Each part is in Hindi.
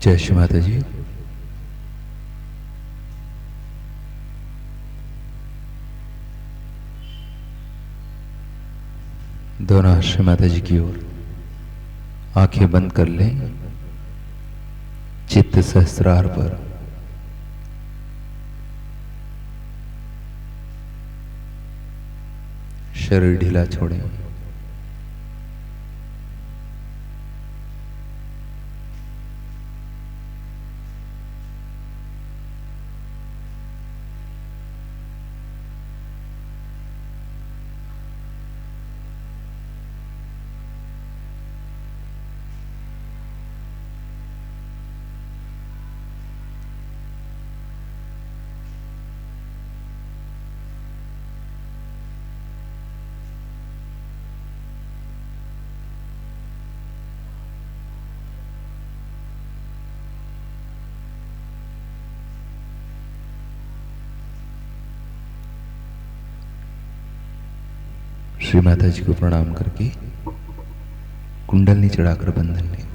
जय श्री माता जी। दोनों श्री माता जी की ओर आंखें बंद कर लें। चित्त सहस्त्रार पर शरीर ढीला छोड़ें। श्री माता जी को प्रणाम करके कुंडलनी चढ़ाकर बंधन लें।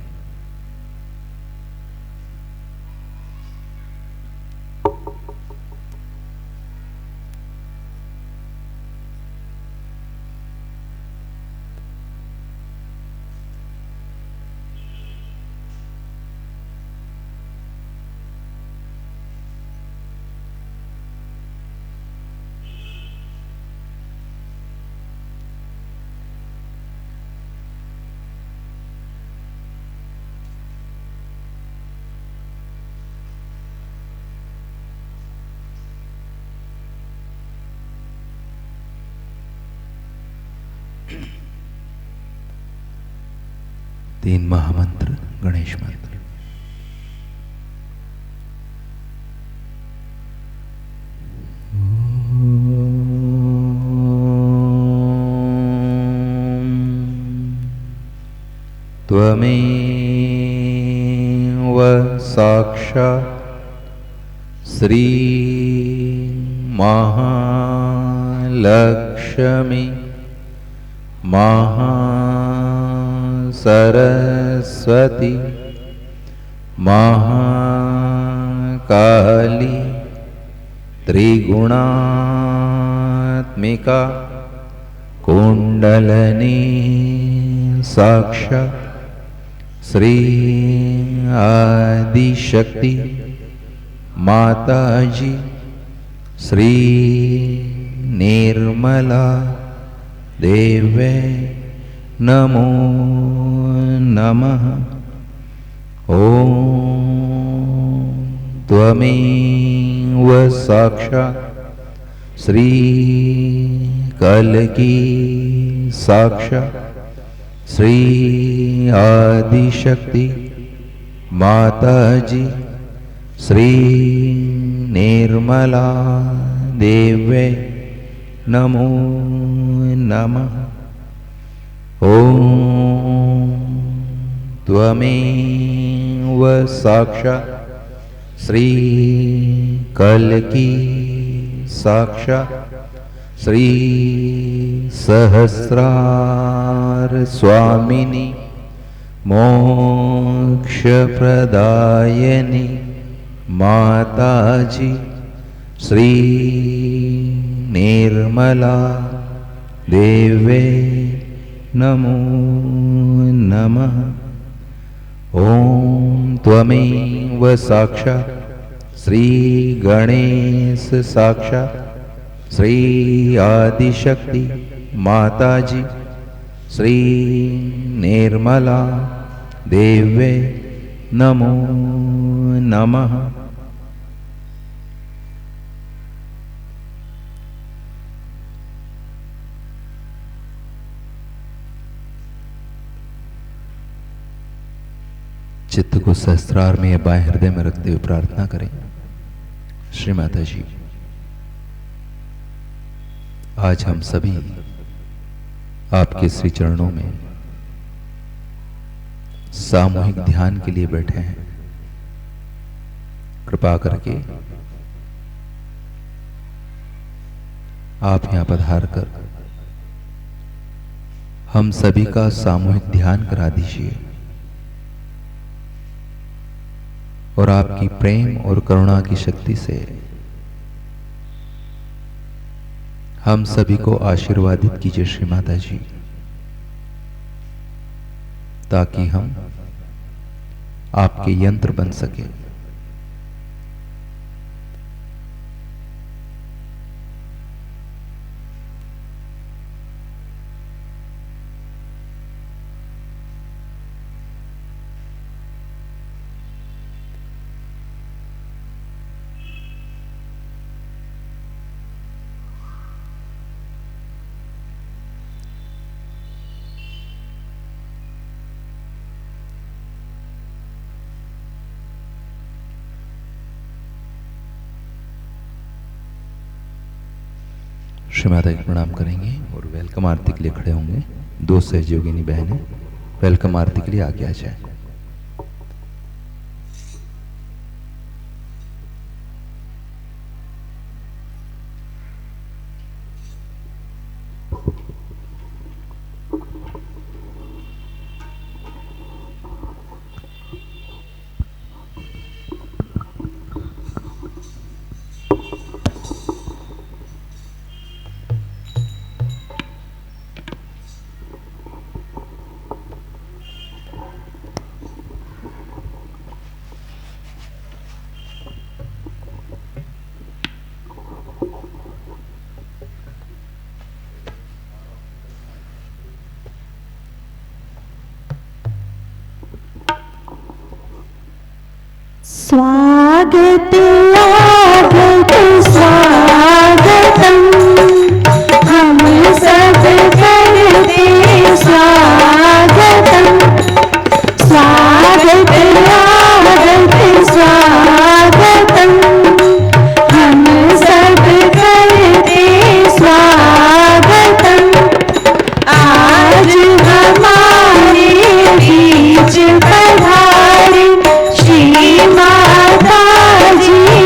तीन महामंत्र गणेश मंत्र। त्वमेव साक्षात् श्री महालक्ष्मी सरस्वती महाकाली त्रिगुणात्मिका कुंडलनी साक्षात् श्री आदिशक्ति माताजी श्री निर्मला देवे नमो नमः। ओम त्वमेव साक्षात् श्री कल्की साक्षात् श्री आदिशक्ति माताजी श्री निर्मला देवे नमो नमः। ओम त्वमेव साक्षात् श्री कल्की साक्षात् श्री सहस्रार स्वामिनी मोक्ष प्रदायिनी माताजी श्री निर्मला देवे नमो नमः। ओम त्वमेव साक्षात् श्री गणेश साक्षात् श्री आदिशक्ति माताजी श्री निर्मला देवे नमो नमः। चित्त को सहस्त्रार में या बाएं हृदय में रखते हुए प्रार्थना करें। श्री माता जी, आज हम सभी आपके श्री चरणों में सामूहिक ध्यान के लिए बैठे हैं। कृपा करके आप यहां पधार कर हम सभी का सामूहिक ध्यान करा दीजिए। और आपकी प्रेम और करुणा की शक्ति से हम सभी को आशीर्वादित कीजिए श्री माता जी, ताकि हम आपके यंत्र बन सके। श्री माता जी प्रणाम करेंगे और वेलकम आरती के लिए खड़े होंगे। दो सहयोगिनी बहनें वेलकम आरती के लिए आगे आ जाए। स्वागत स्वागत स्वागतम, हम सब करते स्वागतम। स्वागत स्वागत स्वागतम, हम सब करते स्वागतम। आज हमारे बीच पधारे श्री माता जी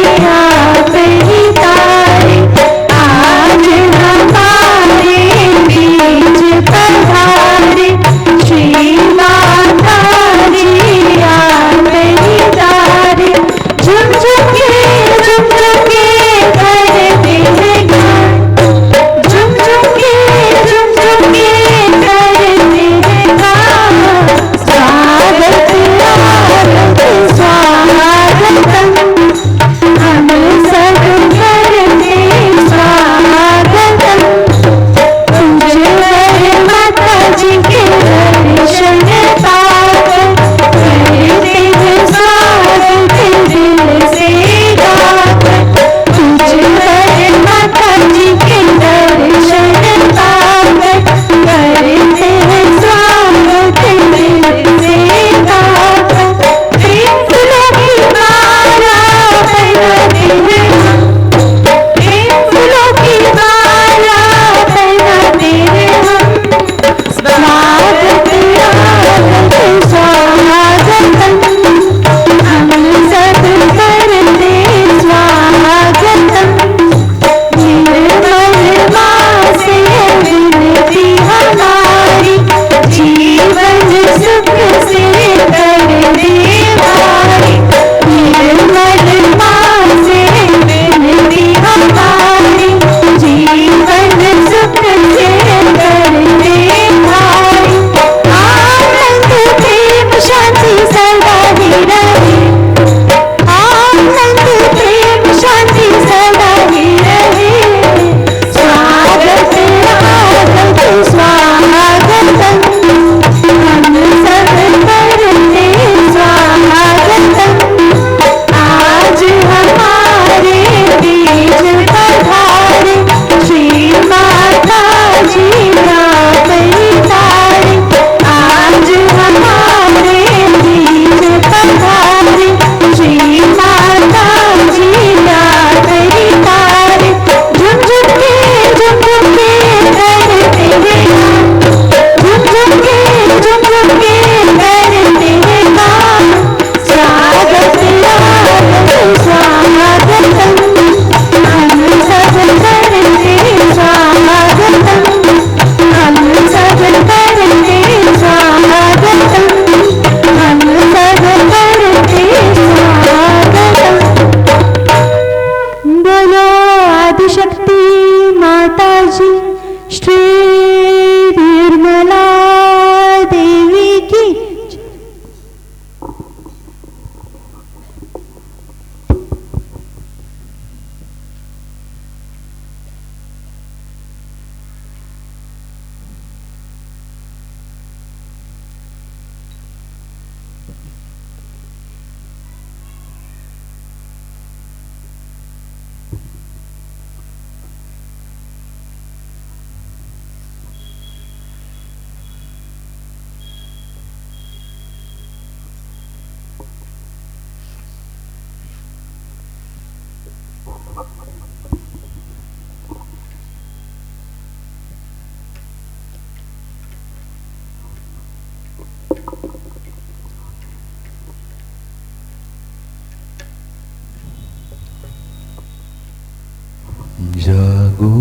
जागो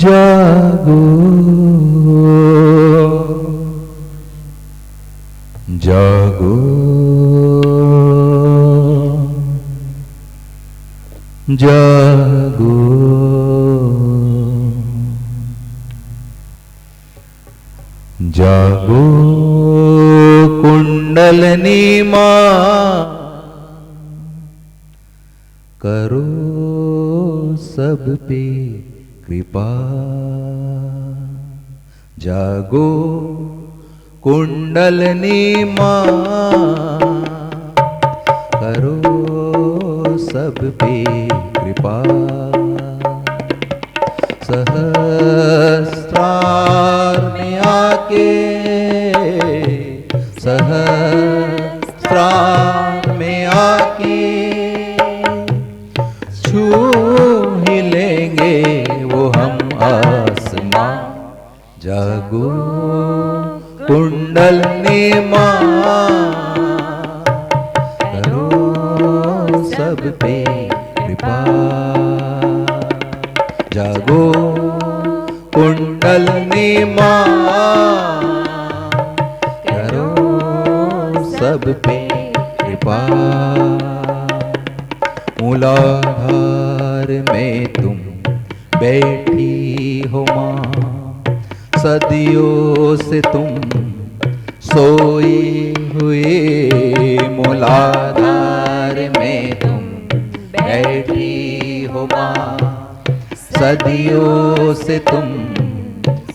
जागो जागो जागो जागो कुंडलनी मां करो सब पे कृपा। जागो कुंडलनी मां करो सब पे कृपा। सहस्रार में आके सहस्रार में आके छू ही लेंगे वो हम आसमां। जागो कुंडलनी मां करो सब पे कृपा। जागो कुंडलनी मां करो सब पे कृपा। मूलाधार में तुम बैठी हो मां, सदियों से तुम सोई हुए। मूलाधार में तुम बैठी हो मां, सदियों से तुम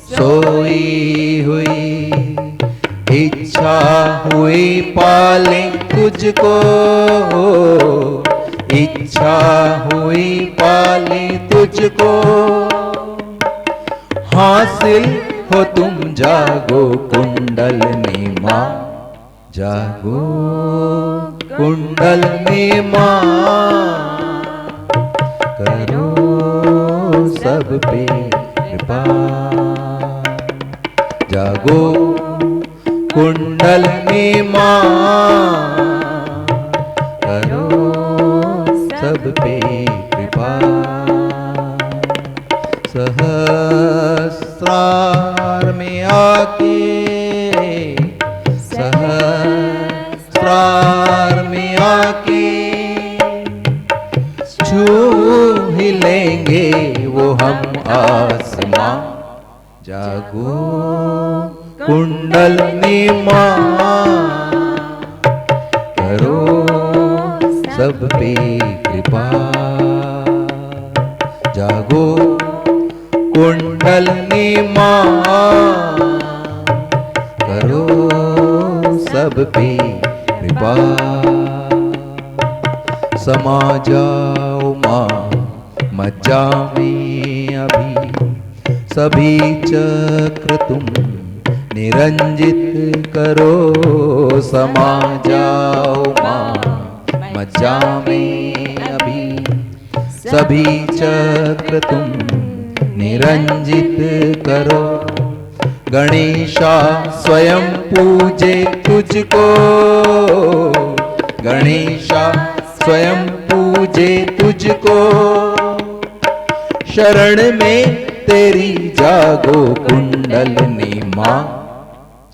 सोई हुई। इच्छा हुई पाले तुझको, इच्छा हुई पाले तुझको। हासिल हो तुम जागो कुंडलनी मां। जागो कुंडलनी मां करो सब पे कृपा। जागो कुंडलनी मां करो सब पे कृपा। सहस्रार में आके सहस्रार में आके छू ही लेंगे वो हम आसमां। जागो कुंडलनी मां करो सब पे कृपा। जागो कुंडलनी मां करो सब पे कृपा। समा जाओ मां मज्जा में अभी, सभी चक्र तुम निरंजित करो। समा जाओ मां मज्जा में अभी, सभी चक्र तुम निरंजित करो। गणेशा स्वयं पूजे तुझको, गणेशा स्वयं पूजे तुझको। शरण में तेरी जागो कुंडलनी मां।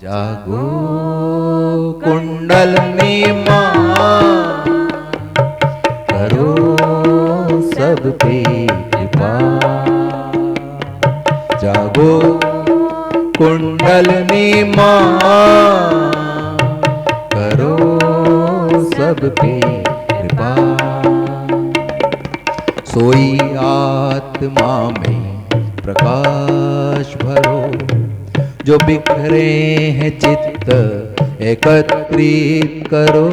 जागो कुंडलनी मां करो सब पे कृपा। जागो कुंडलनी मां करो सब पे कृपा। सोई आत्मा में प्रकाश भरो, जो बिखरे हैं चित्त एकत्रित करो।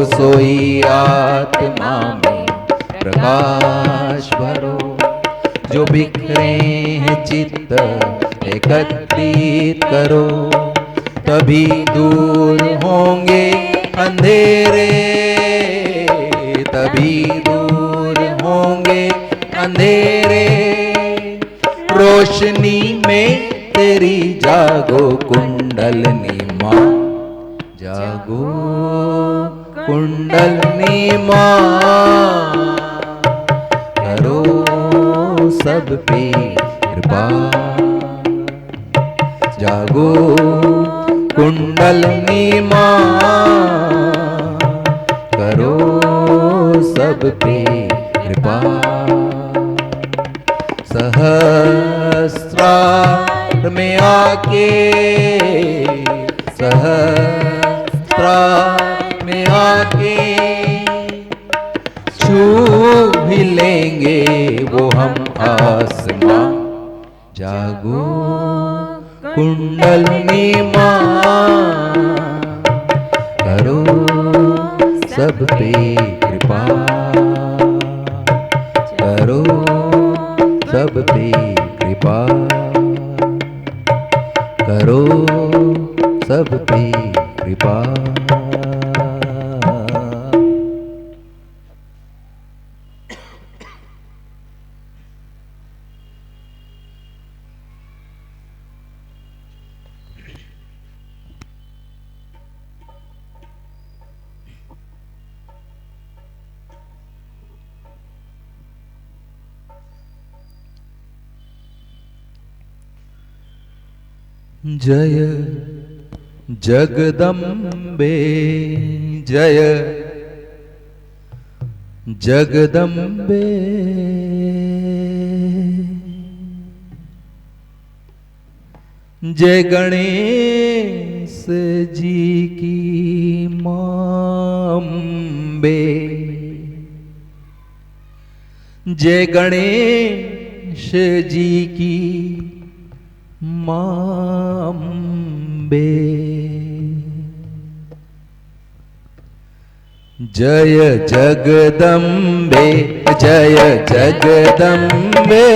सोई आत्मा में प्रकाश भरो, जो बिखरे हैं चित्त एकत्रित करो। तभी दूर होंगे अंधेरे, तभी दूर होंगे अंधेरे। रोशनी में तेरी जागो कुंडलनी मां। जागो कुंडलनी माँ करो सब पे कृपा। जागो कुंडलनी माँ करो सब पे कृपा। सहस्रार में आके सहस्रार में आके छू भी लेंगे वो हम आसमां। जागो कुंडलनी माँ करो सब पे कृपा। करो सब पे कृपा। करो सब पे कृपा। जय जगदम्बे जय जगदम्बे। जय गणेश जी की मांबे। जय गणेश जी की मांबे। जय जगदम्बे जय जगदम्बे।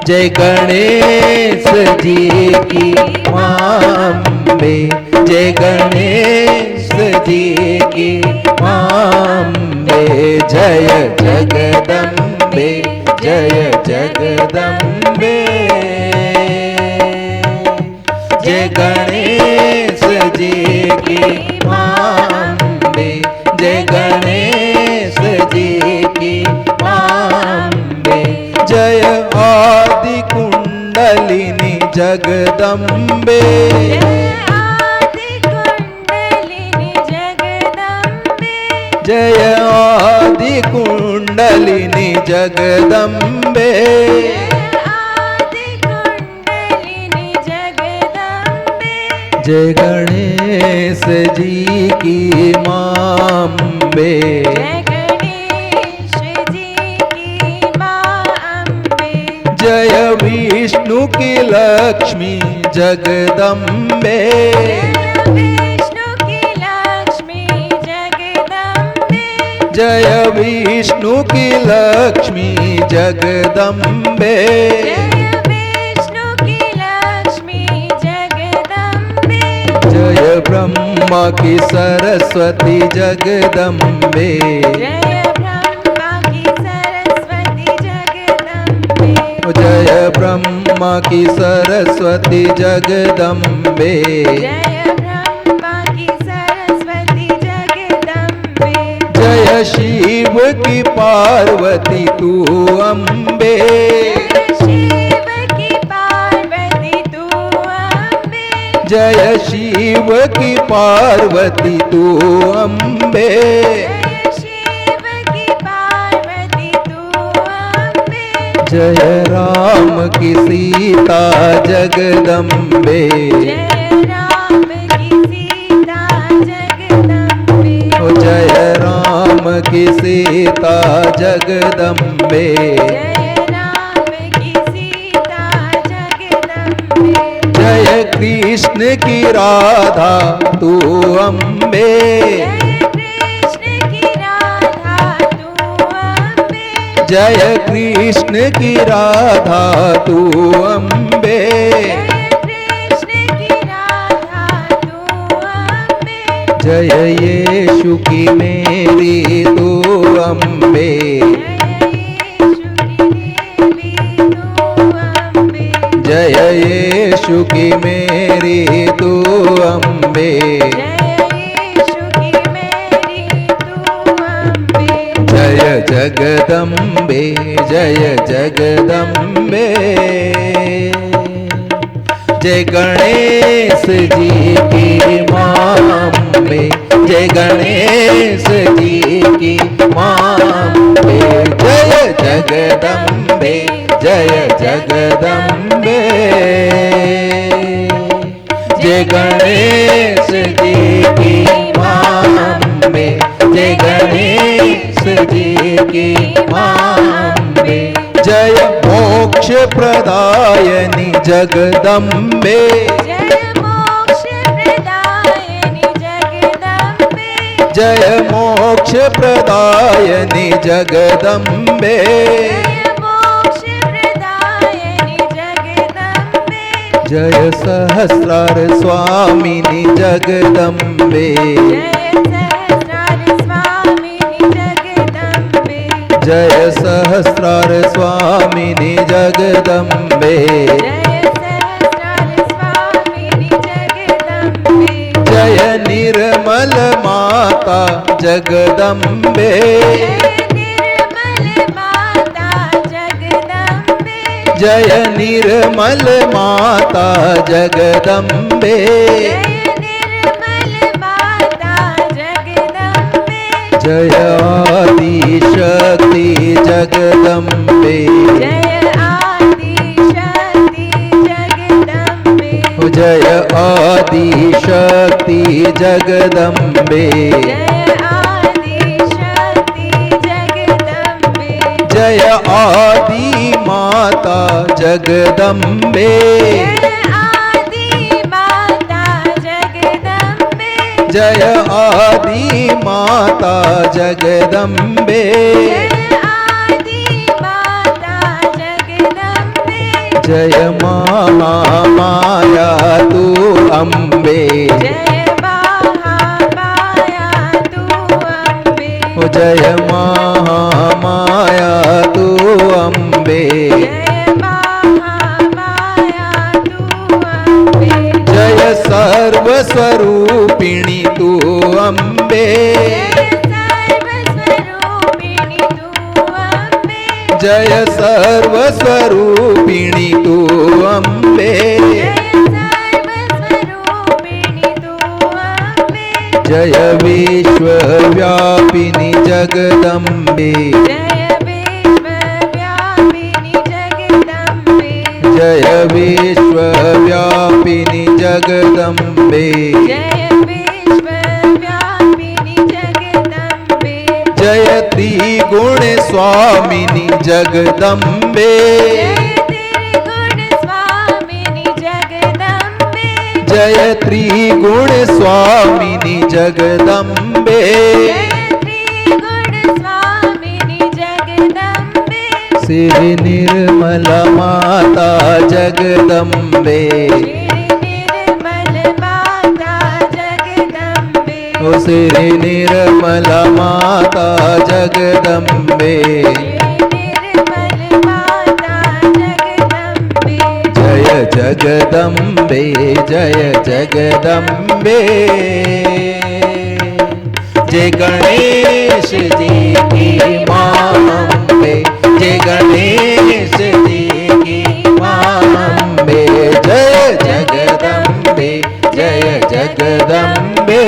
जय गणेश जी की मांबे। जय गणेश जी की मांबे। जय जगदम्बे जय जगदम्बे। जय गणेश जी की मांबे। जय गणेश जी की मांबे। जय आदि कुंडलिनी जगदम्बे। जय आदि कुंडलिनी जगदम्बे। जय गणेश जी की मांबे। जय विष्णु की लक्ष्मी जगदम्बे। जय विष्णु की लक्ष्मी जगदम्बे। जय ब्रह्मा की सरस्वती जगदम्बे। जय ब्रह्मा की सरस्वती जगदम्बे। जय शिव की पार्वती तू अम्बे। जय शिव की पार्वती तू अम्बे। जय राम की सीता जगदम्बे। जय राम की सीता जगदम्बे। जय कृष्ण की राधा तू अम्बे। जय कृष्ण की राधा तू अम्बे। जय यीशु की मेरी तू अम्बे। जय यीशु की मेरी तू अम्बे। जगदम्बे जय जगदम्बे। जय गणेश जी की मां अम्बे, जय गणेश जी की मां अम्बे। जय जगदम्बे जय जगदम्बे। जय गणेश जी की मां अम्बे, जय गणेश जी की मां अम्बे। जय मोक्ष प्रदायनि जगदम्बे, जय मोक्ष प्रदायनि जगदम्बे। जय मोक्ष प्रदायनि जगदम्बे। जय मोक्ष प्रदायनि जगदम्बे। जय सहस्रार स्वामिनि जगदम्बे, जय सहस्रार स्वामिनि जगदम्बे। जय सहस्रार स्वामिनि जगदम्बे। जय सहस्रार स्वामिनि जगदम्बे। जय निर्मल माता जगदम्बे, जय निर्मल माता जगदम्बे। जय निर्मल माता जगदम्बे। जय निर्मल माता जगदम्बे। जय आदि शक्ति जगदम्बे, जय आदि शक्ति जगदम्बे। जय आदि शक्ति जगदम्बे। जय आदि शक्ति जगदम्बे। जय आदि माता जगदम्बे, जय आदि माता जगदम्बे। जय आदि माता जगदम्बे। जय आदि माता जगदम्बे। जय महामाया तू अम्बे, जय महामाया तू अम्बे। जय महामाया तू अम्बे। जय महामाया तू अम्बे। जय सर्वस्वरूपिणी तू अम्बे, जय सर्वस्वरूपिणी तू अम्बे। जय सर्वस्वरूपिणी तू अम्बे। जय सर्वस्वरूपिणी तू अम्बे। जय विश्वव्यापिनी जगदम्बे, जय विश्वव्यापिनी जगदम्बे। जय विश्वव्यापिनी जगदम्बे। जय विश्वव्यापिनी जगदम्बे। जय त्रिगुण स्वामिनी जगदम्बे, जय त्रिगुण स्वामिनी जगदम्बे। जय त्रिगुण स्वामिनी जगदम्बे। जय त्रिगुण स्वामिनी जगदम्बे। श्री निर्मला माता जगदम्बे, श्री निर्मल माता जगदम्बे। ओ श्री निर्मला माता जगदम्बे। निर्मल माता जगदम्बे। जय जगदम्बे जय जगदम्बे। जय गणेश जी की मां अम्बे, जय गणेश जी की मां अम्बे। जय जगदम्बे जय जगदम्बे।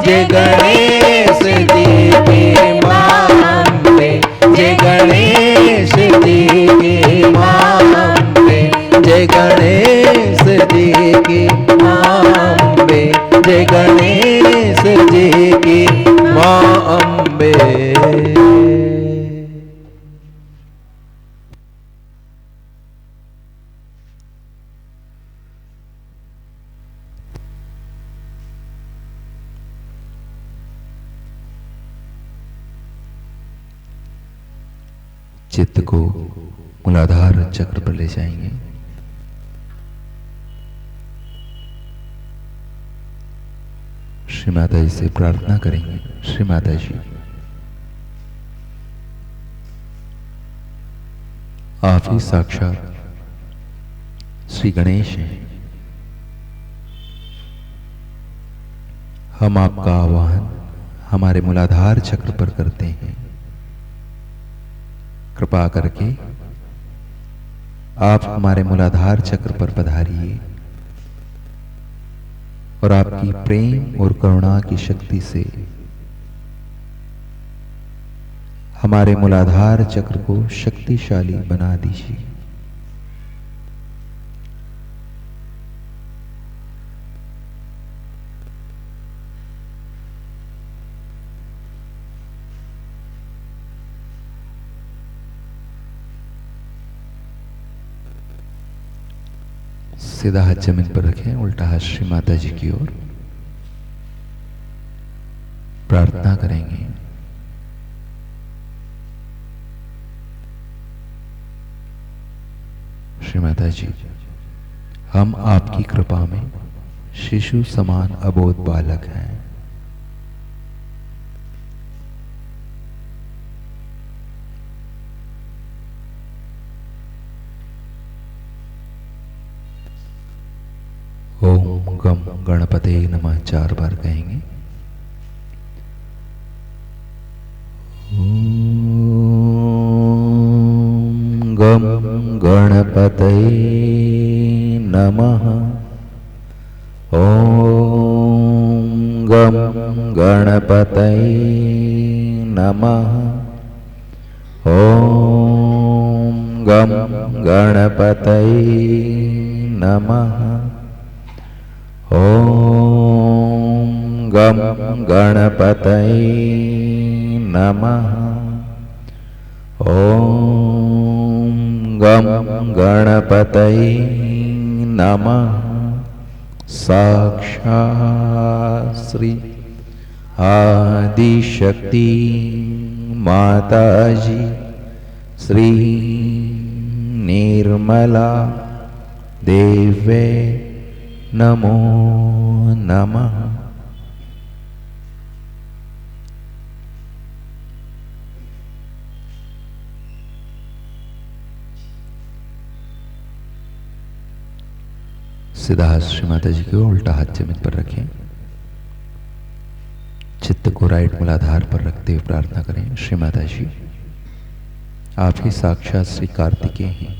जय गणेश जी की मां अम्बे, जय गणेश जी की मां अम्बे। जय गणेश जी की मां अम्बे, जय गणेश जी की मां अम्बे। चित्त को मूलाधार चक्र पर ले जाएंगे। श्री माता जी से प्रार्थना करेंगे। श्री माता जी, आप ही साक्षात श्री गणेश हैं। हम आपका आवाहन, हमारे मूलाधार चक्र पर करते हैं। कृपा करके आप हमारे मूलाधार चक्र पर पधारिए और आपकी प्रेम और करुणा की शक्ति से हमारे मूलाधार चक्र को शक्तिशाली बना दीजिए। सीधा हाथ जमीन पर रखें, उल्टा हाथ श्री माता जी की ओर। प्रार्थना करेंगे। श्री माता जी, हम आपकी कृपा में शिशु समान अबोध बालक हैं। ओम गम गणपते नमः 4 बार कहेंगे। ओम गम गणपते नमः। ओम गम गणपते नमः। ओम गम गणपते नमः। ओम गम गणपतये नमः। ओम गम गणपतये नमः। साक्षात् श्री आदिशक्ति माताजी श्री निर्मला देवे नमो नमः। सीधा हाथ श्री माता जी की ओर, उल्टा हाथ जमीन पर रखें। चित्त को राइट मूलाधार पर रखते हुए प्रार्थना करें। श्री माता जी, आप ही साक्षात श्री कार्तिकेय हैं।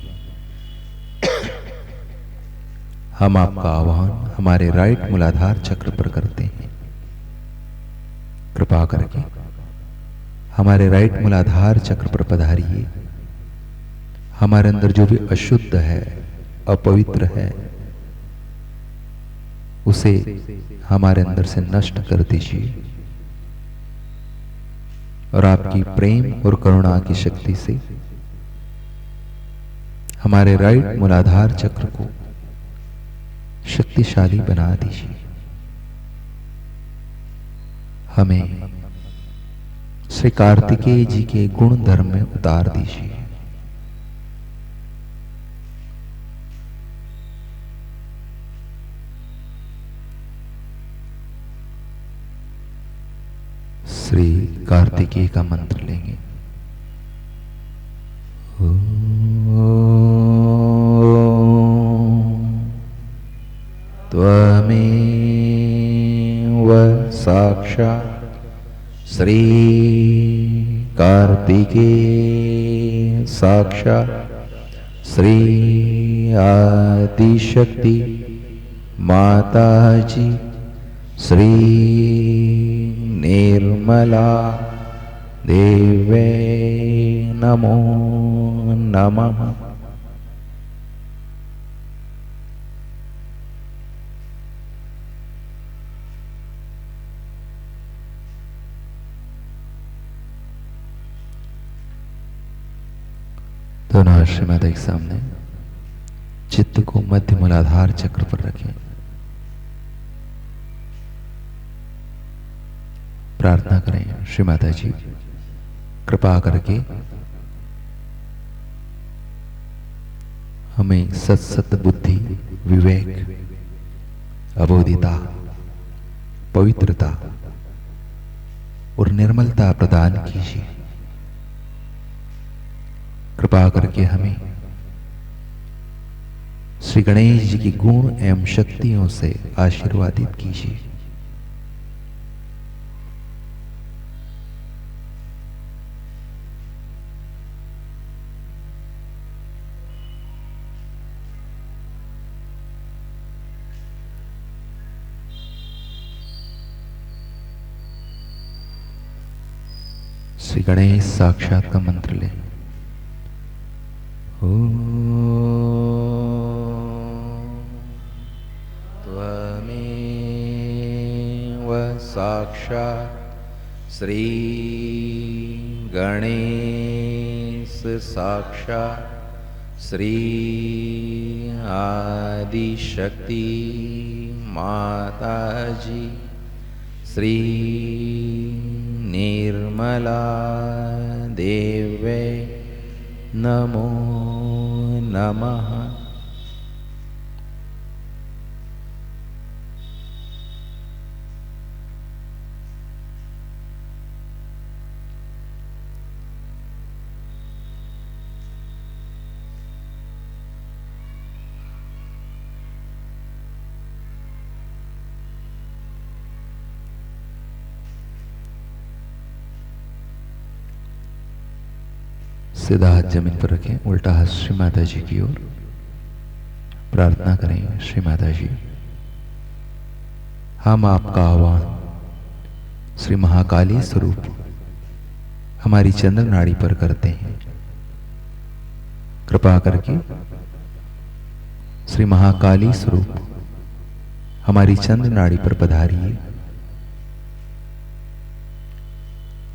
हम आपका आह्वान हमारे राइट मूलाधार चक्र पर करते हैं। कृपा करके हमारे राइट मूलाधार चक्र पर पधारिए। हमारे अंदर जो भी अशुद्ध है, अपवित्र है, उसे हमारे अंदर से नष्ट कर दीजिए और आपकी प्रेम और करुणा की शक्ति से हमारे राइट मूलाधार चक्र को शक्तिशाली बना दीजिए। हमें श्री कार्तिकेय जी के गुण धर्म में उतार दीजिए। श्री कार्तिकेय का मंत्र लेंगे। त्वमेव साक्षात् श्री कार्तिकेय साक्षात् श्री आदिशक्ति माताजी श्री निर्मला देवे नमो नमः। दोनों हाथ श्री माता के सामने, चित्त को मध्य मूलाधार चक्र पर रखें। प्रार्थना करें। श्री माता जी, कृपा करके हमें सत बुद्धि, विवेक, अबोधिता, पवित्रता और निर्मलता प्रदान कीजिए। कृपा करके हमें श्री गणेश जी की गुण एवं शक्तियों से आशीर्वादित कीजिए। श्री गणेश साक्षात का मंत्र लें। त्वमेव साक्षात् श्री गणेश साक्षात् श्री आदिशक्ति माताजी श्री निर्मला देवे नमो नमः। सीधा हाथ जमीन पर रखें, उल्टा हाथ श्री माता जी की ओर। प्रार्थना करें, श्री माता जी हम आपका आह्वान श्री महाकाली स्वरूप हमारी चंद्र नाड़ी पर करते हैं। कृपा करके श्री महाकाली स्वरूप हमारी चंद्र नाड़ी पर पधारिए।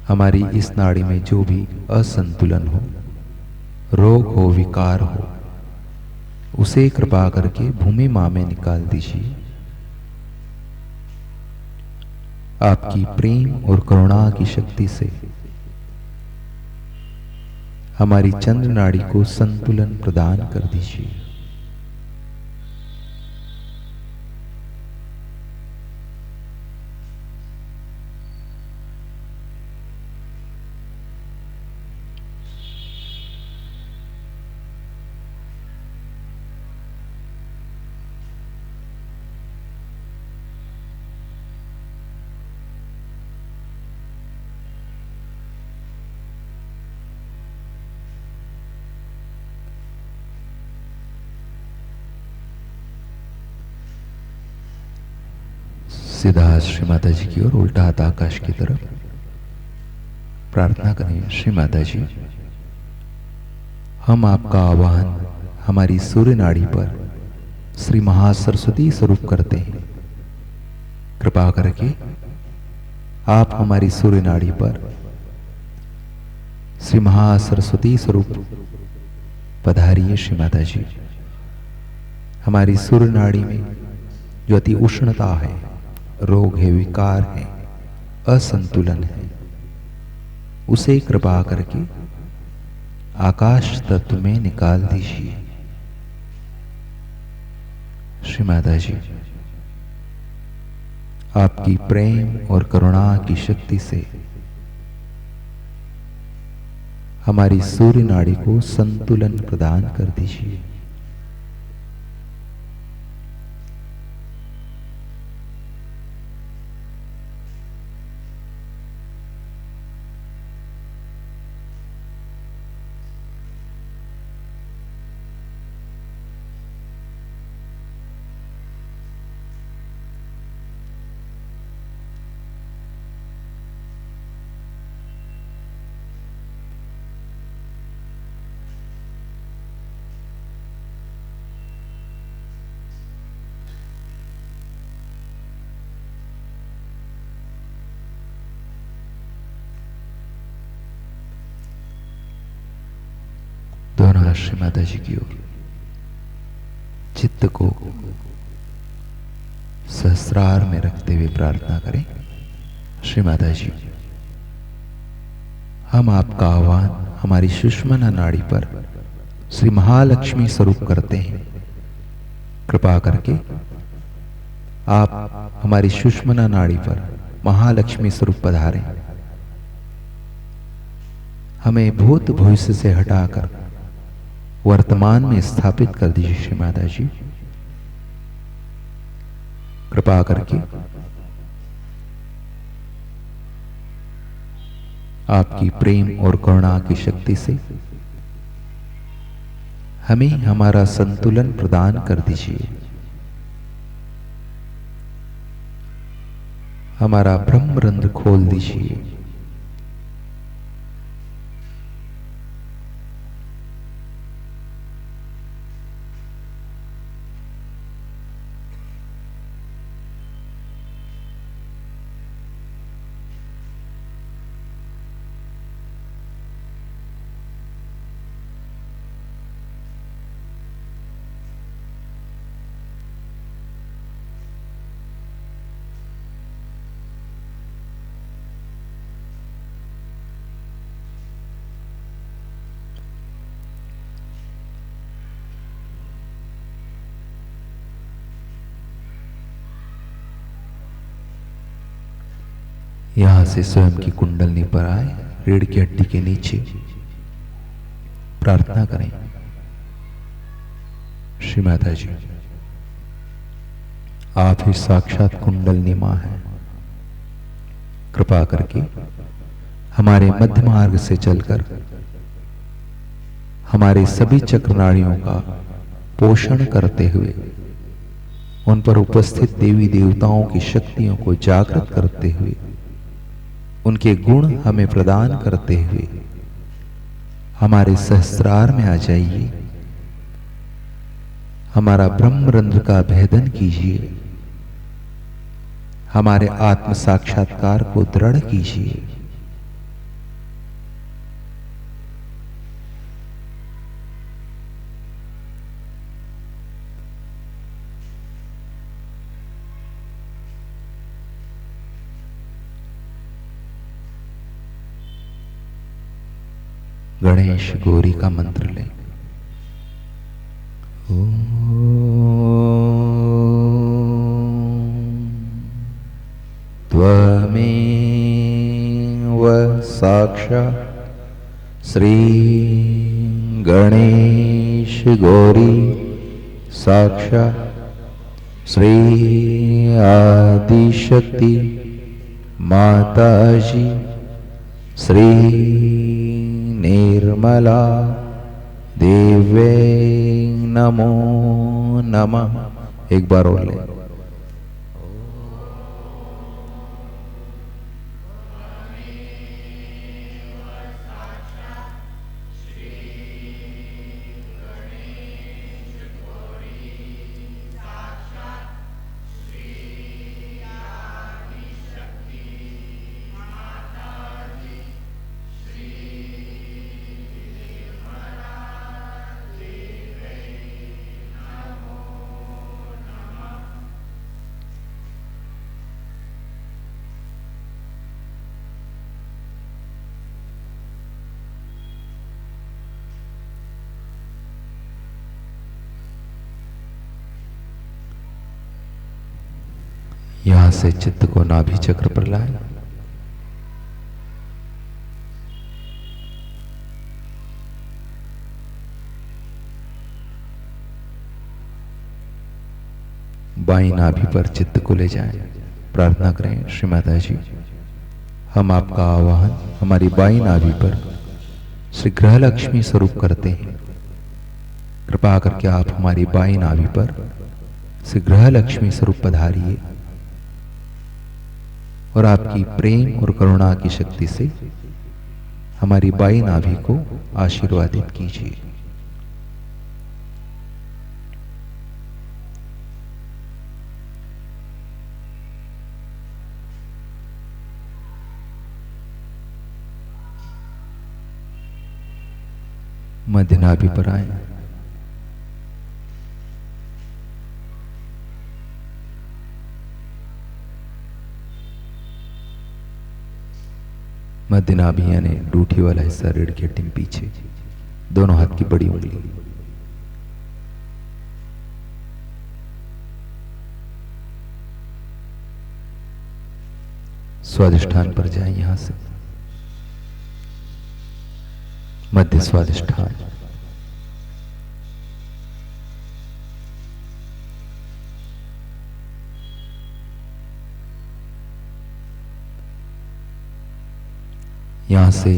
हमारी इस नाड़ी में जो भी असंतुलन हो, रोग हो, विकार हो, उसे कृपा करके भूमि मां में निकाल दीजिए। आपकी प्रेम और करुणा की शक्ति से हमारी चंद्र नाड़ी को संतुलन प्रदान कर दीजिए। सीधा हाथ श्री माता जी की ओर, उल्टा हाथ आकाश की तरफ। प्रार्थना करें, श्री माता जी हम आपका आह्वान हमारी सूर्य नाड़ी पर श्री महासरस्वती स्वरूप करते हैं। कृपा करके आप हमारी सूर्य नाड़ी पर श्री महासरस्वती स्वरूप पधारिए। श्री माता जी हमारी सूर्य नाड़ी में जो अति उष्णता है, रोग है, विकार है, असंतुलन है, उसे कृपा करके आकाश तत्व में निकाल दीजिए। श्री माता जी आपकी प्रेम और करुणा की शक्ति से हमारी सूर्य नाड़ी को संतुलन प्रदान कर दीजिए। दोनों हाथ श्री माता जी की ओर। चित्त को सहस्रार में रखते हुए प्रार्थना करें, श्री माता जी हम आपका आह्वान हमारी सुषुम्ना नाड़ी पर श्री महालक्ष्मी स्वरूप करते हैं। कृपा करके आप हमारी सुषुम्ना नाड़ी पर महालक्ष्मी स्वरूप पधारें। हमें भूत भविष्य से हटाकर वर्तमान में स्थापित कर दीजिए। श्री माता जी कृपा करके आपकी प्रेम और करुणा की शक्ति से हमें हमारा संतुलन प्रदान कर दीजिए। हमारा ब्रह्मरंध्र खोल दीजिए। यहां से स्वयं की कुंडलनी पर आए, रीढ़ की हड्डी के नीचे प्रार्थना करें। श्री माता जी, आप ही साक्षात कुंडलनी मां हैं। कृपा करके हमारे मध्य मार्ग से चलकर हमारे सभी चक्र नाड़ियों का पोषण करते हुए उन पर उपस्थित देवी देवताओं की शक्तियों को जागृत करते हुए उनके गुण हमें प्रदान करते हुए हमारे सहस्त्रार में आ जाइए। हमारा ब्रह्मरंध्र का भेदन कीजिए, हमारे आत्म साक्षात्कार को दृढ़ कीजिए। गणेश गौरी का मंत्र लें। त्वमेव साक्षात् श्री गणेश गौरी साक्षात् श्री आदिशक्ति माताजी श्री निर्मला देवे नमो नमः। एक बार और ले। यहां से चित्त को नाभि चक्र पर लाएं। बाईं नाभि पर चित्त को ले जाएं। प्रार्थना करें, श्री माता जी, हम आपका आवाहन हमारी बाईं नाभि पर श्री ग्रह लक्ष्मी स्वरूप करते हैं। कृपा करके आप हमारी बाईं नाभि पर श्री ग्रह लक्ष्मी स्वरूप पधारिए और आपकी प्रेम और करुणा की शक्ति से हमारी बाईं नाभि को आशीर्वादित कीजिए। मध्य नाभि पर आए। मध्य नाभि यानी डूठी वाला हिस्सा, रीढ़ की हड्डी पीछे, दोनों हाथ की बड़ी उंगली। स्वादिष्ठान पर जाएं। यहां से मध्य स्वादिष्ठान, यहां से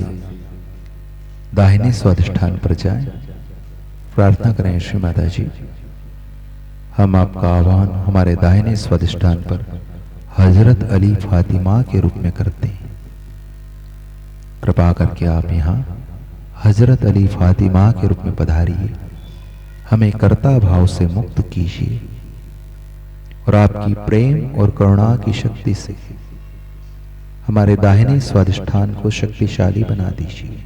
दाहिने स्वादिष्ठान पर जाएं। प्रार्थना करें, श्री माता जी, हम आपका आह्वान हमारे दाहिने स्वादिष्ठान पर हजरत अली फातिमा के रूप में करते हैं। कृपा करके आप यहाँ हजरत अली फातिमा के रूप में पधारिए, हमें कर्ता भाव से मुक्त कीजिए और आपकी प्रेम और करुणा की शक्ति से हमारे दाहिने स्वादिष्ठान को शक्तिशाली बना दीजिए।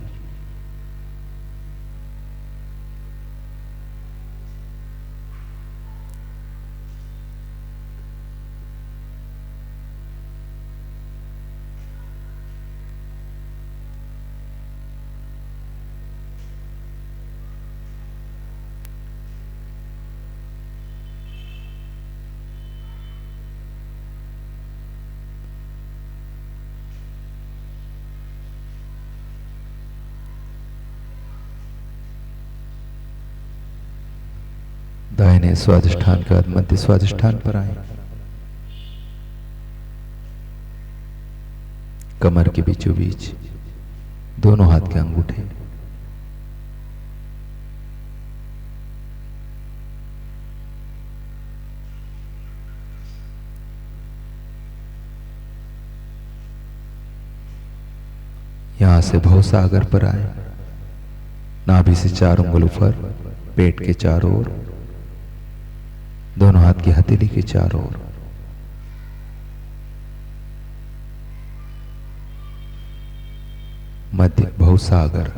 दाहिने स्वादिष्ठान के बाद मध्य स्वादिष्ठान पर आए। कमर के बीचों बीच दोनों हाथ के अंगूठे, यहां से भवसागर पर आए। नाभि से 4 उंगल ऊपर, पेट के चारों ओर, दोनों हाथ की हथेली के चारों ओर। मध्य भवसागर।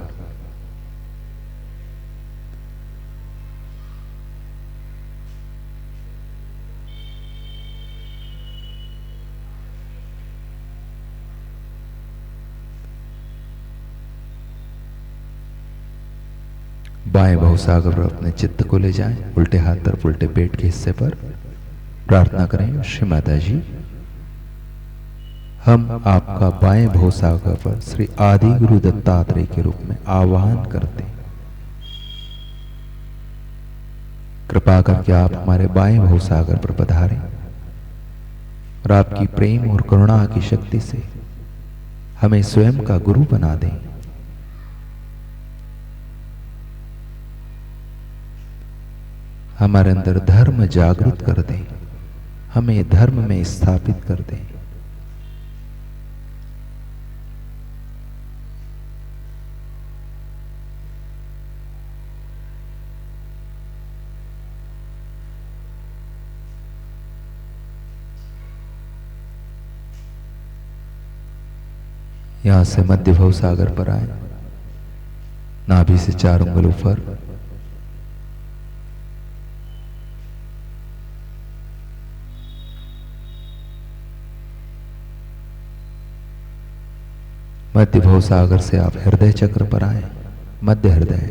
बाएं भवसागर पर अपने चित्त को ले जाएं। उल्टे हाथ तरफ, उल्टे पेट के हिस्से पर प्रार्थना करें, श्री माता जी, हम आपका बाएं भवसागर पर श्री आदि गुरु दत्तात्रेय के रूप में आह्वान करते हैं। कृपा करके आप हमारे बाएं भवसागर पर पधारें और आपकी प्रेम और करुणा की शक्ति से हमें स्वयं का गुरु बना दें। हमारे अंदर धर्म जागृत कर दें, हमें धर्म में स्थापित कर दें। यहां से मध्य भवसागर पर आए। नाभि से 4 उंगल ऊपर, मध्य भवसागर से आप हृदय चक्र पर आए। मध्य हृदय,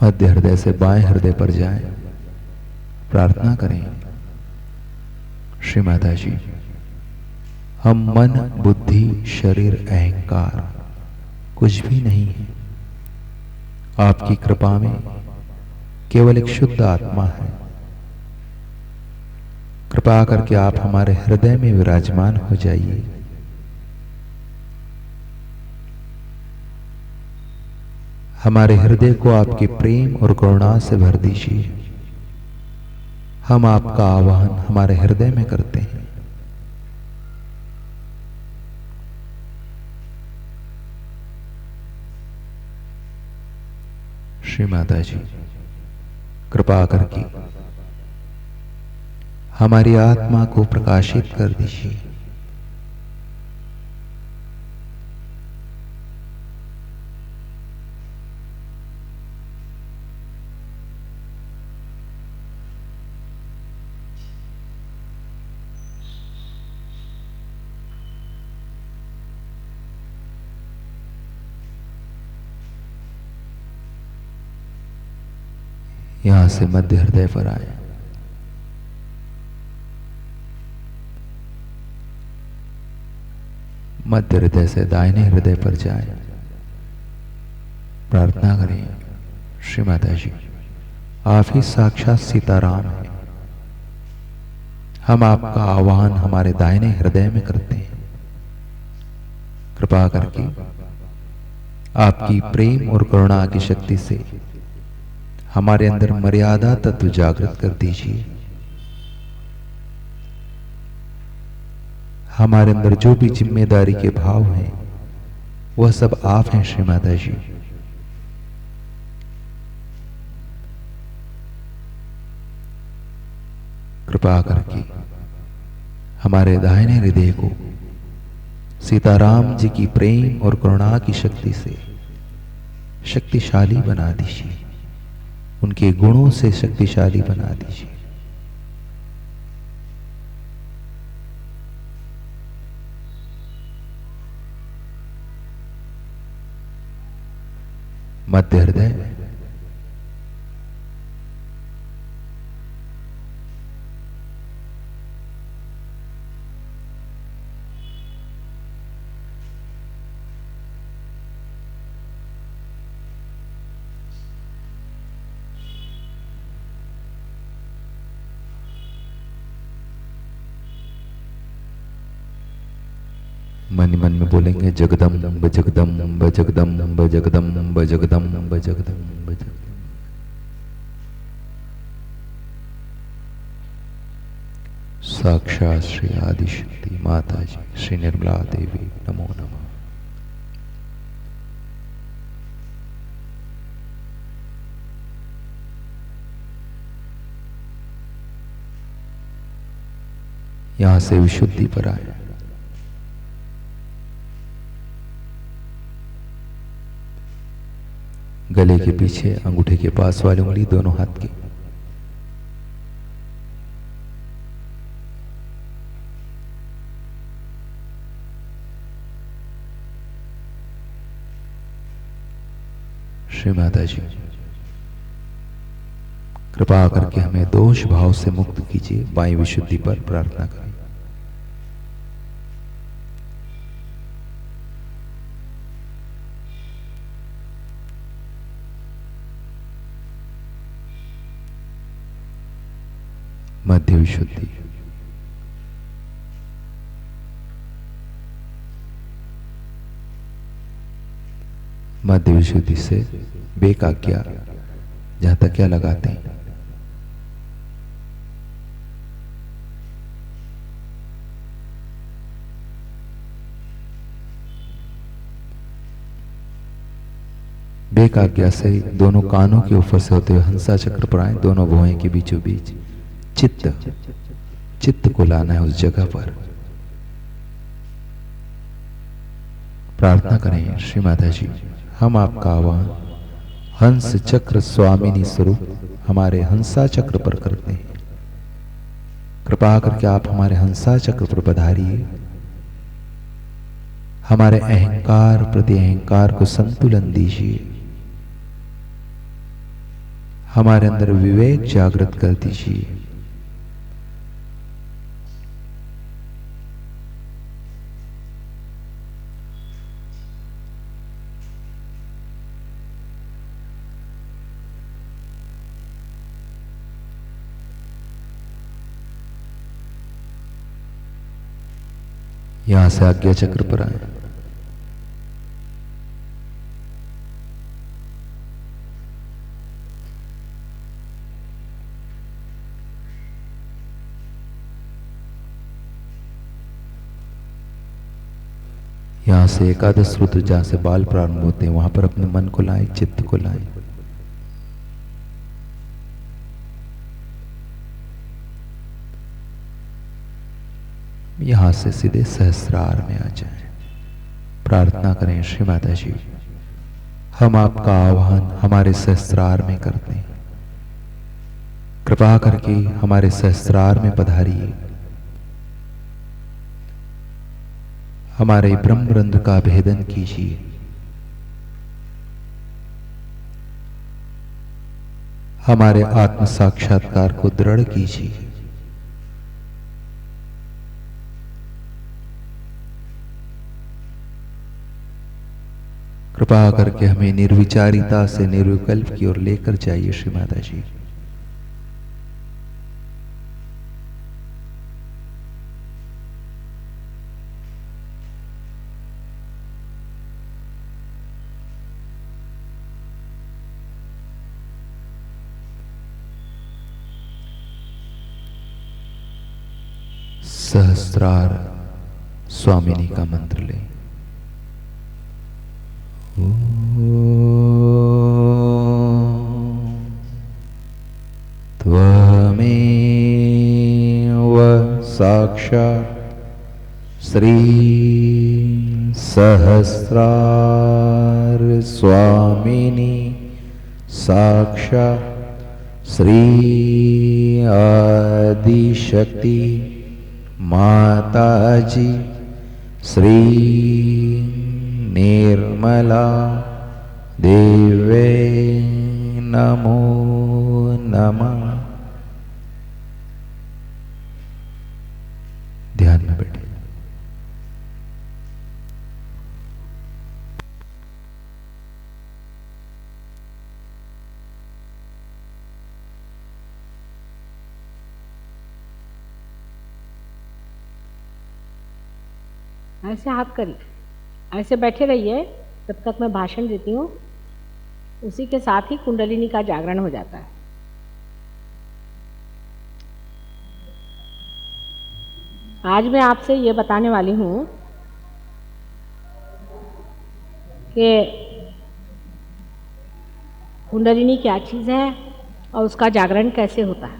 मध्य हृदय से बाएं हृदय पर जाएं। प्रार्थना करें, श्री माता जी, हम मन, बुद्धि, शरीर, अहंकार कुछ भी नहीं है। आपकी कृपा में केवल एक शुद्ध आत्मा है। कृपा करके आप हमारे हृदय में विराजमान हो जाइए। हमारे हृदय को आपके प्रेम और करुणा से भर दीजिए। हम आपका आह्वान हमारे हृदय में करते हैं। श्री माता जी, कृपा करके हमारी आत्मा को प्रकाशित कर दीजिए। यहां से मध्य हृदय पर आए। मध्य हृदय से दाहिने हृदय पर जाए। प्रार्थना करें, श्री माता जी, आप ही साक्षात सीताराम हैं। हम आपका आह्वान हमारे दाहिने हृदय में करते हैं। कृपा करके आपकी प्रेम और करुणा की शक्ति से हमारे अंदर मर्यादा तत्व जागृत कर दीजिए। हमारे अंदर जो भी जिम्मेदारी के भाव हैं वह सब आप हैं, श्री माता जी। कृपा करके हमारे दाहिने हृदय को सीताराम जी की प्रेम और करुणा की शक्ति से शक्तिशाली बना दीजिए। उनके गुणों से शक्तिशाली बना दीजिए। मध्य हृदय, मन ही मन में बोलेंगे जगदम्ब जगदम्ब जगदम्ब जगदम्ब जगदम्ब जगदम्ब जगदम्ब। साक्षात श्री आदिशक्ति माता जी श्री निर्मला देवी नमो नमः। यहां से विशुद्धि पर आए। गले के पीछे अंगूठे के पास वाली उंगली दोनों हाथ की, श्री माता जी कृपा करके हमें दोष भाव से मुक्त कीजिए। बाई विशुद्धि पर प्रार्थना करें। मध्य विशुद्धि, मध्य विशुद्धि से बेकाज्ञा जहां तक क्या लगाते हैं, बेकाज्ञा से दोनों कानों के ऊपर से होते हुए हंसा चक्र पर आए, दोनों भुवों के बीचों बीच चित्त को लाना है उस जगह पर। प्रार्थना करें श्री माता जी, हम आपका आह्वान हंस चक्र स्वामिनी स्वरूप हमारे हंसा चक्र पर करते हैं। कृपा करके आप हमारे हंसा चक्र पर पधारिए। हमारे अहंकार प्रति अहंकार को संतुलन दीजिए। हमारे अंदर विवेक जागृत कर दीजिए। यहां से आज्ञा चक्र पर आए। यहां से एकादश रुद्र जहां से बाल प्रारंभ होते हैं वहां पर अपने मन को लाएं, चित्त को लाएं। यहां से सीधे सहस्रार में आ जाएं। प्रार्थना करें श्री माता जी, हम आपका आह्वान हमारे सहस्रार में करते हैं। कृपा करके हमारे सहस्रार में पधारिए। हमारे ब्रह्मरंध्र का भेदन कीजिए। हमारे आत्म साक्षात्कार को दृढ़ कीजिए। कृपा करके हमें निर्विचारिता से निर्विकल्प की ओर लेकर जाइए श्री माता जी। सहस्रार स्वामिनी का मंत्र लें। त्वमेव साक्षात् श्री सहस्रार स्वामिनी साक्षात् श्री आदिशक्ति माताजी श्री निर्मला देवे नमो नमः। ध्यान में बैठे। ऐसे हाथ करिए, ऐसे बैठे रहिए जब तक मैं भाषण देती हूँ। उसी के साथ ही कुंडलिनी का जागरण हो जाता है। आज मैं आपसे ये बताने वाली हूँ कि कुंडलिनी क्या चीज़ है और उसका जागरण कैसे होता है।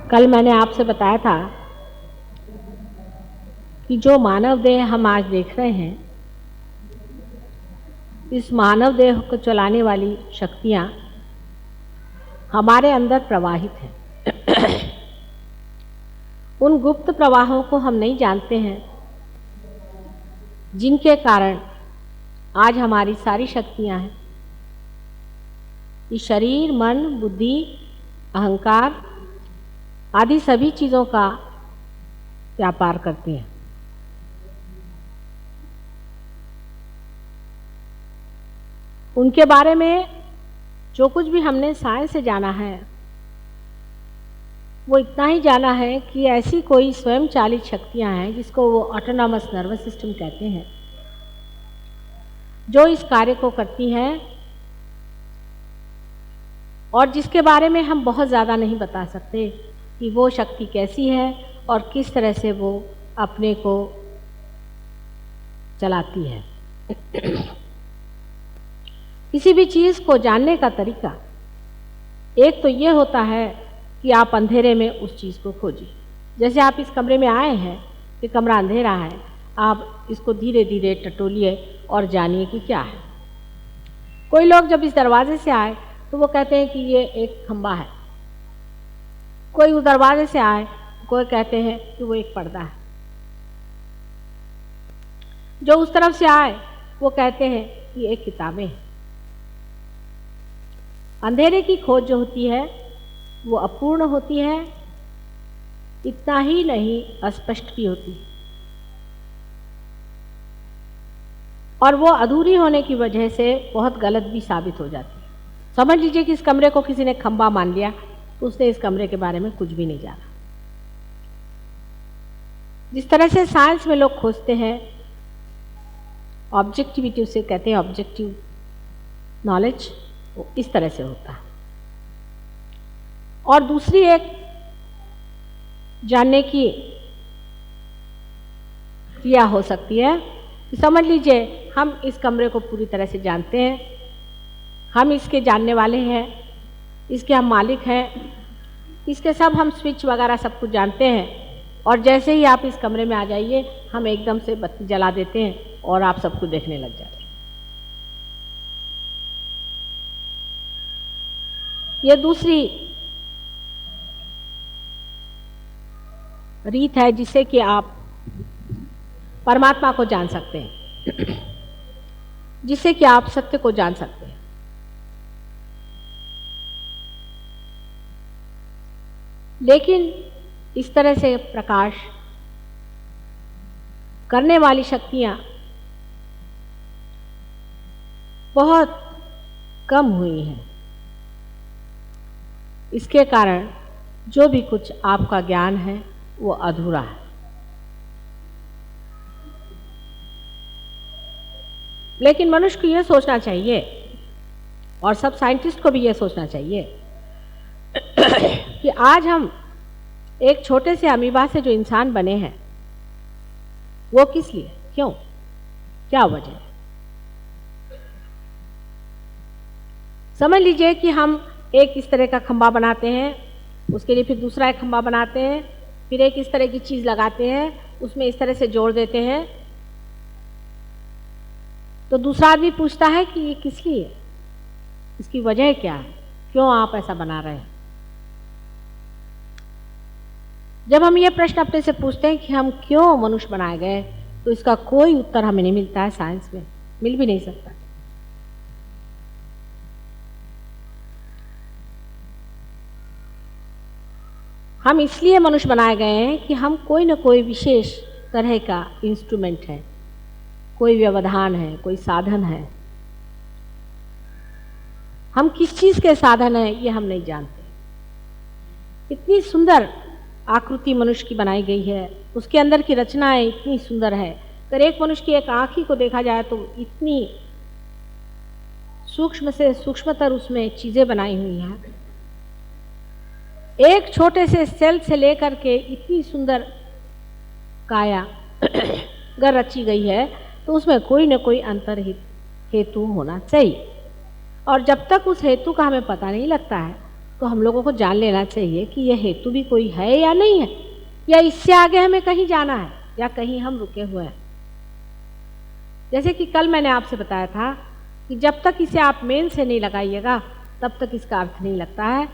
कल मैंने आपसे बताया था कि जो मानव देह हम आज देख रहे हैं, इस मानव देह को चलाने वाली शक्तियाँ हमारे अंदर प्रवाहित हैं। उन गुप्त प्रवाहों को हम नहीं जानते हैं, जिनके कारण आज हमारी सारी शक्तियाँ हैं, ये शरीर, मन, बुद्धि, अहंकार आदि सभी चीज़ों का व्यापार करती हैं। उनके बारे में जो कुछ भी हमने साइंस से जाना है, वो इतना ही जाना है कि ऐसी कोई स्वयं चालित शक्तियां हैं, जिसको वो ऑटोनॉमस नर्वस सिस्टम कहते हैं, जो इस कार्य को करती हैं और जिसके बारे में हम बहुत ज़्यादा नहीं बता सकते कि वो शक्ति कैसी है और किस तरह से वो अपने को चलाती है। किसी भी चीज़ को जानने का तरीका एक तो ये होता है कि आप अंधेरे में उस चीज़ को खोजिए। जैसे आप इस कमरे में आए हैं, ये कमरा अंधेरा है, आप इसको धीरे धीरे टटोलिए और जानिए कि क्या है। कोई लोग जब इस दरवाजे से आए तो वो कहते हैं कि ये एक खंबा है, कोई उस दरवाजे से आए कोई कहते हैं कि वो एक पर्दा है, जो उस तरफ से आए वो कहते हैं कि एक किताबें हैं। अंधेरे की खोज जो होती है वो अपूर्ण होती है, इतना ही नहीं अस्पष्ट भी होती है, और वो अधूरी होने की वजह से बहुत गलत भी साबित हो जाती है। समझ लीजिए कि इस कमरे को किसी ने खंबा मान लिया तो उसने इस कमरे के बारे में कुछ भी नहीं जाना। जिस तरह से साइंस में लोग खोजते हैं ऑब्जेक्टिविटी, उसे कहते हैं ऑब्जेक्टिव नॉलेज, वो इस तरह से होता है। और दूसरी एक जानने की क्रिया हो सकती है कि समझ लीजिए हम इस कमरे को पूरी तरह से जानते हैं, हम इसके जानने वाले हैं, इसके हम मालिक हैं, इसके सब हम स्विच वगैरह सब कुछ जानते हैं, और जैसे ही आप इस कमरे में आ जाइए हम एकदम से बत्ती जला देते हैं और आप सब कुछ देखने लग जाते हैं। ये दूसरी रीत है जिससे कि आप परमात्मा को जान सकते हैं, जिससे कि आप सत्य को जान सकते हैं। लेकिन इस तरह से प्रकाश करने वाली शक्तियां बहुत कम हुई हैं। इसके कारण जो भी कुछ आपका ज्ञान है वो अधूरा है। लेकिन मनुष्य को यह सोचना चाहिए, और सब साइंटिस्ट को भी यह सोचना चाहिए कि आज हम एक छोटे से अमीबा से जो इंसान बने हैं वो किस लिए, क्यों, क्या वजह है। समझ लीजिए कि हम एक इस तरह का खंबा बनाते हैं, उसके लिए फिर दूसरा एक खंबा बनाते हैं, फिर एक इस तरह की चीज़ लगाते हैं, उसमें इस तरह से जोड़ देते हैं, तो दूसरा आदमी पूछता है कि ये किस लिए, इसकी वजह क्या है, क्यों आप ऐसा बना रहे हैं। जब हम ये प्रश्न अपने से पूछते हैं कि हम क्यों मनुष्य बनाए गए, तो इसका कोई उत्तर हमें नहीं मिलता है, साइंस में मिल भी नहीं सकता। हम इसलिए मनुष्य बनाए गए हैं कि हम कोई न कोई विशेष तरह का इंस्ट्रूमेंट है, कोई व्यवधान है, कोई साधन है। हम किस चीज़ के साधन हैं ये हम नहीं जानते। इतनी सुंदर आकृति मनुष्य की बनाई गई है, उसके अंदर की रचनाएं इतनी सुंदर है। अगर एक मनुष्य की एक आँख ही को देखा जाए तो इतनी सूक्ष्म से सूक्ष्मतर उसमें चीज़ें बनाई हुई हैं। एक छोटे से सेल से लेकर के इतनी सुंदर काया अगर रची गई है तो उसमें कोई न कोई अंतर्हित हेतु होना चाहिए। और जब तक उस हेतु का हमें पता नहीं लगता है तो हम लोगों को जान लेना चाहिए कि यह हेतु भी कोई है या नहीं है, या इससे आगे हमें कहीं जाना है या कहीं हम रुके हुए हैं। जैसे कि कल मैंने आपसे बताया था कि जब तक इसे आप मेन से नहीं लगाइएगा तब तक इसका अर्थ नहीं लगता है।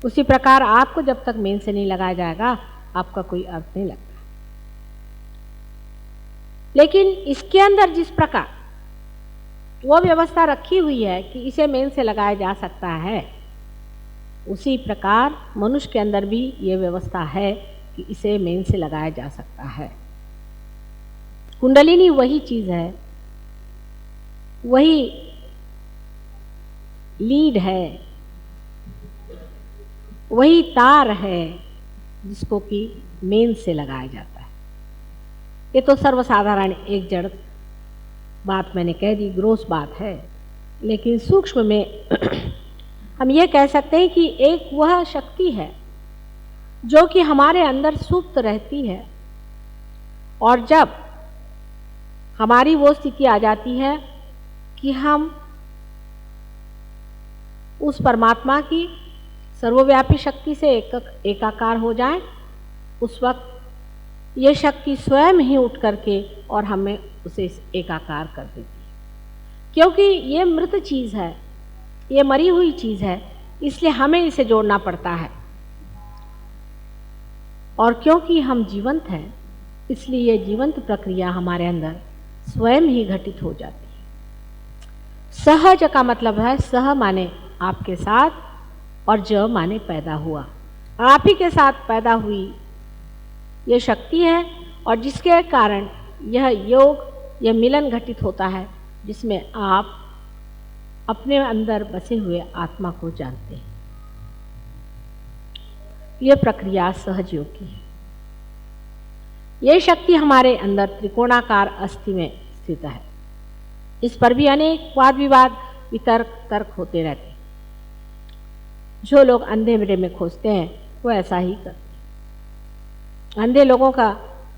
उसी प्रकार आपको जब तक मेन से नहीं लगाया जाएगा आपका कोई अर्थ नहीं लगता। लेकिन इसके अंदर जिस प्रकार वो व्यवस्था रखी हुई है कि इसे मेन से लगाया जा सकता है, उसी प्रकार मनुष्य के अंदर भी ये व्यवस्था है कि इसे मेन से लगाया जा सकता है। कुंडलिनी वही चीज है, वही लीड है, वही तार है जिसको कि मेन से लगाया जाता है। ये तो सर्वसाधारण एक जड़ बात मैंने कह दी, ग्रोस बात है। लेकिन सूक्ष्म में हम ये कह सकते हैं कि एक वह शक्ति है जो कि हमारे अंदर सुप्त रहती है, और जब हमारी वो स्थिति आ जाती है कि हम उस परमात्मा की सर्वव्यापी शक्ति से एकाकार हो जाएं, उस वक्त ये शक्ति स्वयं ही उठ करके और हमें उसे एकाकार कर देती है। क्योंकि ये मृत चीज़ है, ये मरी हुई चीज़ है, इसलिए हमें इसे जोड़ना पड़ता है। और क्योंकि हम जीवंत हैं इसलिए ये जीवंत प्रक्रिया हमारे अंदर स्वयं ही घटित हो जाती है। सहज का मतलब है सह माने आपके साथ, और ज माने पैदा हुआ। आप ही के साथ पैदा हुई ये शक्ति है, और जिसके कारण यह योग, यह मिलन घटित होता है, जिसमें आप अपने अंदर बसे हुए आत्मा को जानते हैं। यह प्रक्रिया सहज योग की है। यह शक्ति हमारे अंदर त्रिकोणाकार अस्थि में स्थित है। इस पर भी अनेक वाद विवाद, वितर्क, तर्क होते रहते हैं। जो लोग अंधेरे में खोजते हैं वो ऐसा ही करते हैं। अंधे लोगों का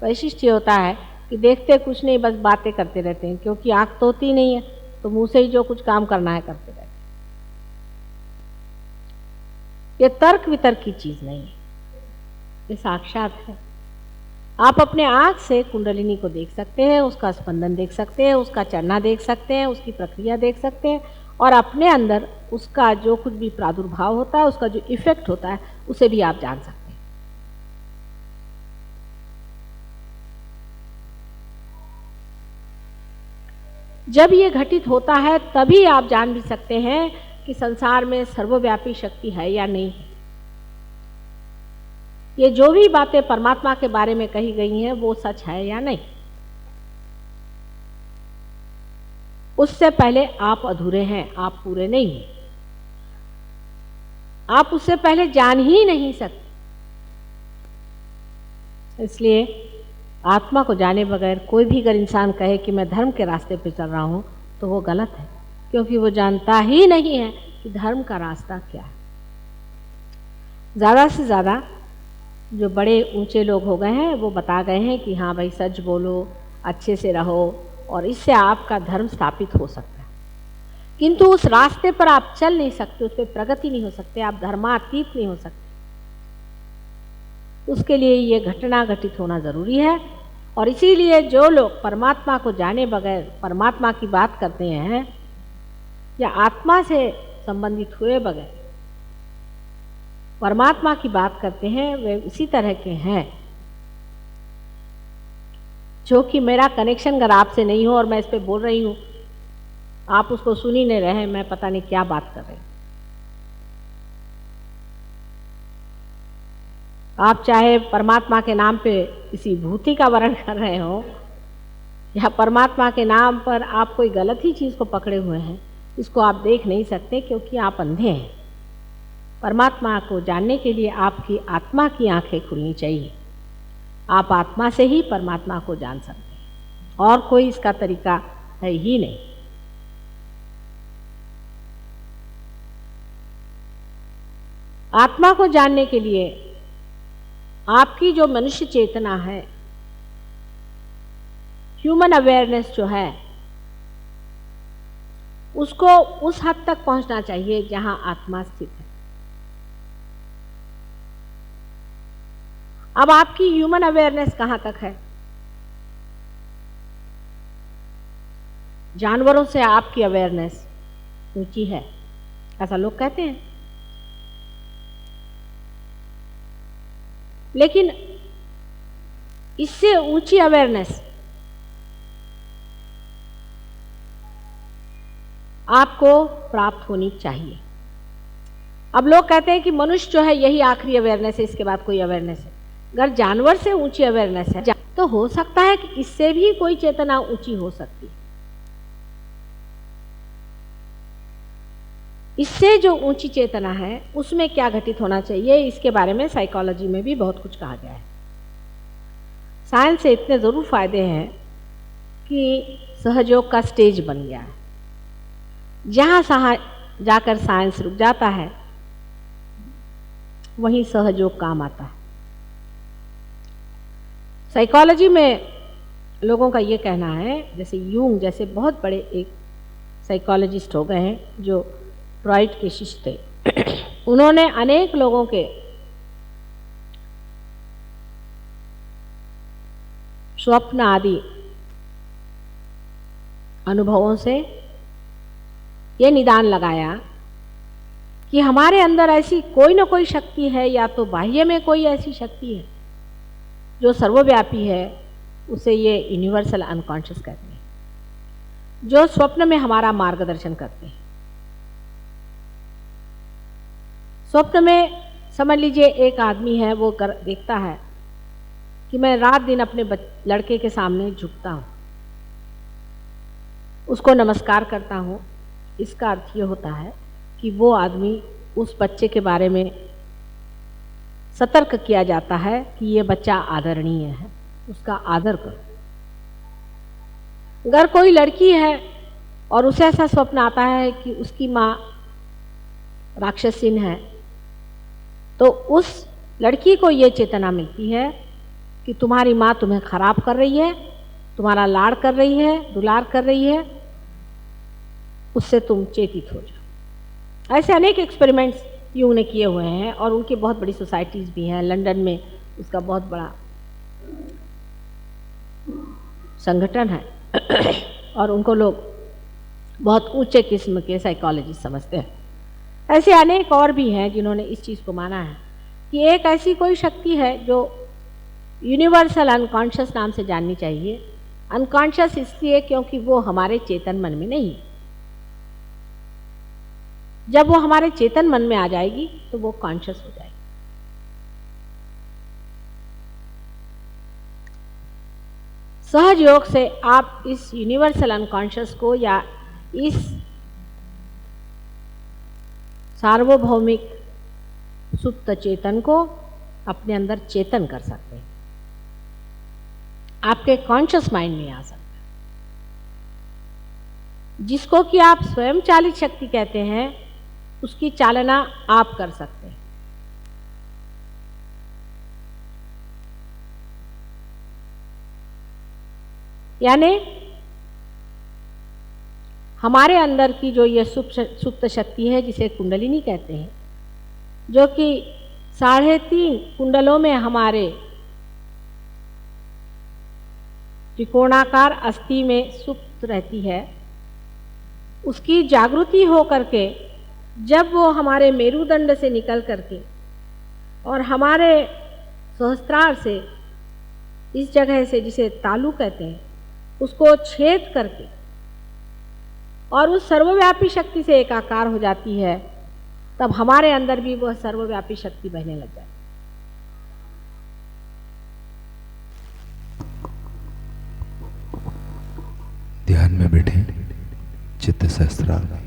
वैशिष्ट्य होता है कि देखते कुछ नहीं, बस बातें करते रहते हैं, क्योंकि आँख तो होती नहीं है तो मुंह से ही जो कुछ काम करना है करते रहते हैं। ये तर्क वितर्क की चीज़ नहीं है, ये साक्षात है। आप अपने आँख से कुंडलिनी को देख सकते हैं, उसका स्पंदन देख सकते हैं, उसका चलना देख सकते हैं, उसकी प्रक्रिया देख सकते हैं, और अपने अंदर उसका जो कुछ भी प्रादुर्भाव होता है, उसका जो इफेक्ट होता है, उसे भी आप जान सकते हैं। जब ये घटित होता है तभी आप जान भी सकते हैं कि संसार में सर्वव्यापी शक्ति है या नहीं है। ये जो भी बातें परमात्मा के बारे में कही गई हैं वो सच है या नहीं। उससे पहले आप अधूरे हैं, आप पूरे नहीं हैं। आप उससे पहले जान ही नहीं सकते। इसलिए आत्मा को जाने बगैर कोई भी अगर इंसान कहे कि मैं धर्म के रास्ते पर चल रहा हूं तो वो गलत है, क्योंकि वो जानता ही नहीं है कि धर्म का रास्ता क्या है। ज़्यादा से ज़्यादा जो बड़े ऊंचे लोग हो गए हैं वो बता गए हैं कि हाँ भाई सच बोलो, अच्छे से रहो, और इससे आपका धर्म स्थापित हो सकता है। किंतु उस रास्ते पर आप चल नहीं सकते, उस पर प्रगति नहीं हो सकते, आप धर्मातीत नहीं हो सकते। उसके लिए ये घटना घटित होना ज़रूरी है। और इसीलिए जो लोग परमात्मा को जाने बगैर परमात्मा की बात करते हैं या आत्मा से संबंधित हुए बगैर परमात्मा की बात करते हैं, वे इसी तरह के हैं जो कि मेरा कनेक्शन अगर आपसे नहीं हो और मैं इस पे बोल रही हूँ, आप उसको सुन ही नहीं रहे, मैं पता नहीं क्या बात कर रही हूँ। आप चाहे परमात्मा के नाम पे किसी भूति का वर्ण कर रहे हो या परमात्मा के नाम पर आप कोई गलत ही चीज़ को पकड़े हुए हैं, इसको आप देख नहीं सकते क्योंकि आप अंधे हैं। परमात्मा को जानने के लिए आपकी आत्मा की आंखें खुलनी चाहिए। आप आत्मा से ही परमात्मा को जान सकते हैं, और कोई इसका तरीका है ही नहीं। आत्मा को जानने के लिए आपकी जो मनुष्य चेतना है, ह्यूमन अवेयरनेस जो है, उसको उस हद तक पहुंचना चाहिए जहां आत्मा स्थित है। अब आपकी ह्यूमन अवेयरनेस कहां तक है? जानवरों से आपकी अवेयरनेस ऊंची है, ऐसा लोग कहते हैं। लेकिन इससे ऊंची अवेयरनेस आपको प्राप्त होनी चाहिए। अब लोग कहते हैं कि मनुष्य जो है यही आखिरी अवेयरनेस है, इसके बाद कोई अवेयरनेस है। अगर जानवर से ऊंची अवेयरनेस है तो हो सकता है कि इससे भी कोई चेतना ऊंची हो सकती है। इससे जो ऊंची चेतना है उसमें क्या घटित होना चाहिए, इसके बारे में साइकोलॉजी में भी बहुत कुछ कहा गया है। साइंस से इतने ज़रूर फायदे हैं कि सहयोग का स्टेज बन गया है। जहाँ जाकर साइंस रुक जाता है वहीं सहयोग काम आता है। साइकोलॉजी में लोगों का ये कहना है, जैसे यूंग जैसे बहुत बड़े एक साइकोलॉजिस्ट हो गए हैं जो फ्रॉइड के शिष्य थे, उन्होंने अनेक लोगों के स्वप्न आदि अनुभवों से ये निदान लगाया कि हमारे अंदर ऐसी कोई ना कोई शक्ति है, या तो बाह्य में कोई ऐसी शक्ति है जो सर्वव्यापी है, उसे ये यूनिवर्सल अनकॉन्शियस कहते हैं, जो स्वप्न में हमारा मार्गदर्शन करते हैं। स्वप्न में समझ लीजिए एक आदमी है, वो देखता है कि मैं रात दिन अपने लड़के के सामने झुकता हूँ, उसको नमस्कार करता हूँ। इसका अर्थ ये होता है कि वो आदमी, उस बच्चे के बारे में सतर्क किया जाता है कि ये बच्चा आदरणीय है, उसका आदर करो। अगर कोई लड़की है और उसे ऐसा स्वप्न आता है कि उसकी माँ राक्षसीन है, तो उस लड़की को ये चेतना मिलती है कि तुम्हारी माँ तुम्हें खराब कर रही है, तुम्हारा लाड़ कर रही है, दुलार कर रही है, उससे तुम चेतित हो जाओ। ऐसे अनेक एक्सपेरिमेंट्स यूं ने किए हुए हैं और उनकी बहुत बड़ी सोसाइटीज़ भी हैं। लंदन में उसका बहुत बड़ा संगठन है और उनको लोग बहुत ऊंचे किस्म के साइकोलॉजिस्ट समझते हैं। ऐसे अनेक और भी हैं जिन्होंने इस चीज़ को माना है कि एक ऐसी कोई शक्ति है जो यूनिवर्सल अनकॉन्शियस नाम से जाननी चाहिए। अनकॉन्शियस इसलिए क्योंकि वो हमारे चेतन मन में नहीं है। जब वो हमारे चेतन मन में आ जाएगी तो वो कॉन्शियस हो जाएगी। सहज योग से आप इस यूनिवर्सल अनकॉन्शियस को या इस सार्वभौमिक सुप्त चेतन को अपने अंदर चेतन कर सकते हैं, आपके कॉन्शियस माइंड में आ सकता है, जिसको कि आप स्वयं चालित शक्ति कहते हैं। उसकी चालना आप कर सकते हैं। यानी हमारे अंदर की जो ये सुप्त शक्ति है, जिसे कुंडलिनी कहते हैं, जो कि 3.5 कुंडलों में हमारे त्रिकोणाकार अस्थि में सुप्त रहती है, उसकी जागृति हो करके जब वो हमारे मेरुदंड से निकल करके और हमारे सहस्त्रार से, इस जगह से जिसे तालु कहते हैं, उसको छेद करके और उस सर्वव्यापी शक्ति से एकाकार हो जाती है, तब हमारे अंदर भी वह सर्वव्यापी शक्ति बहने लग जाती है। बुद्ध सहस्त्रार में।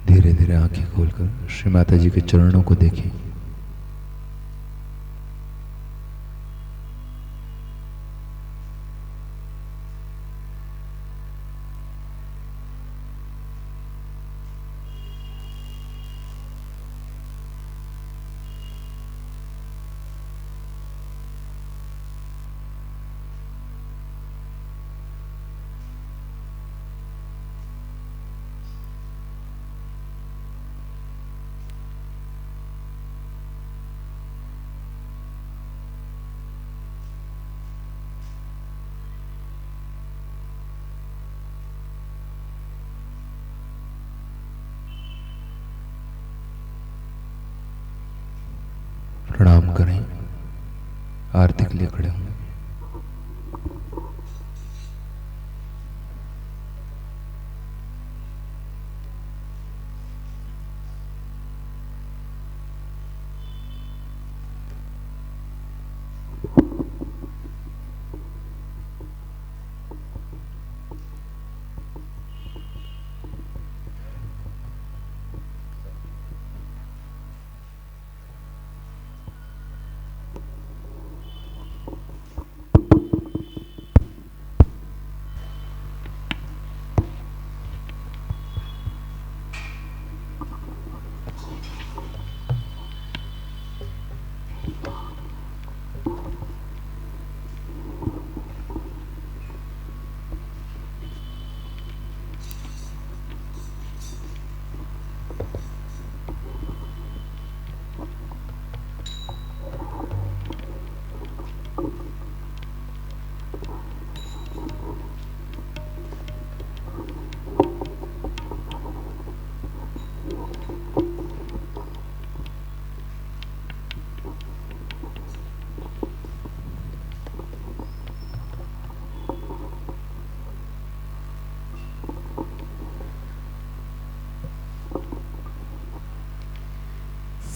धीरे धीरे आंखें खोलकर श्री माता जी के चरणों को देखें। प्रणाम करें, आरती के लिए खड़े हों।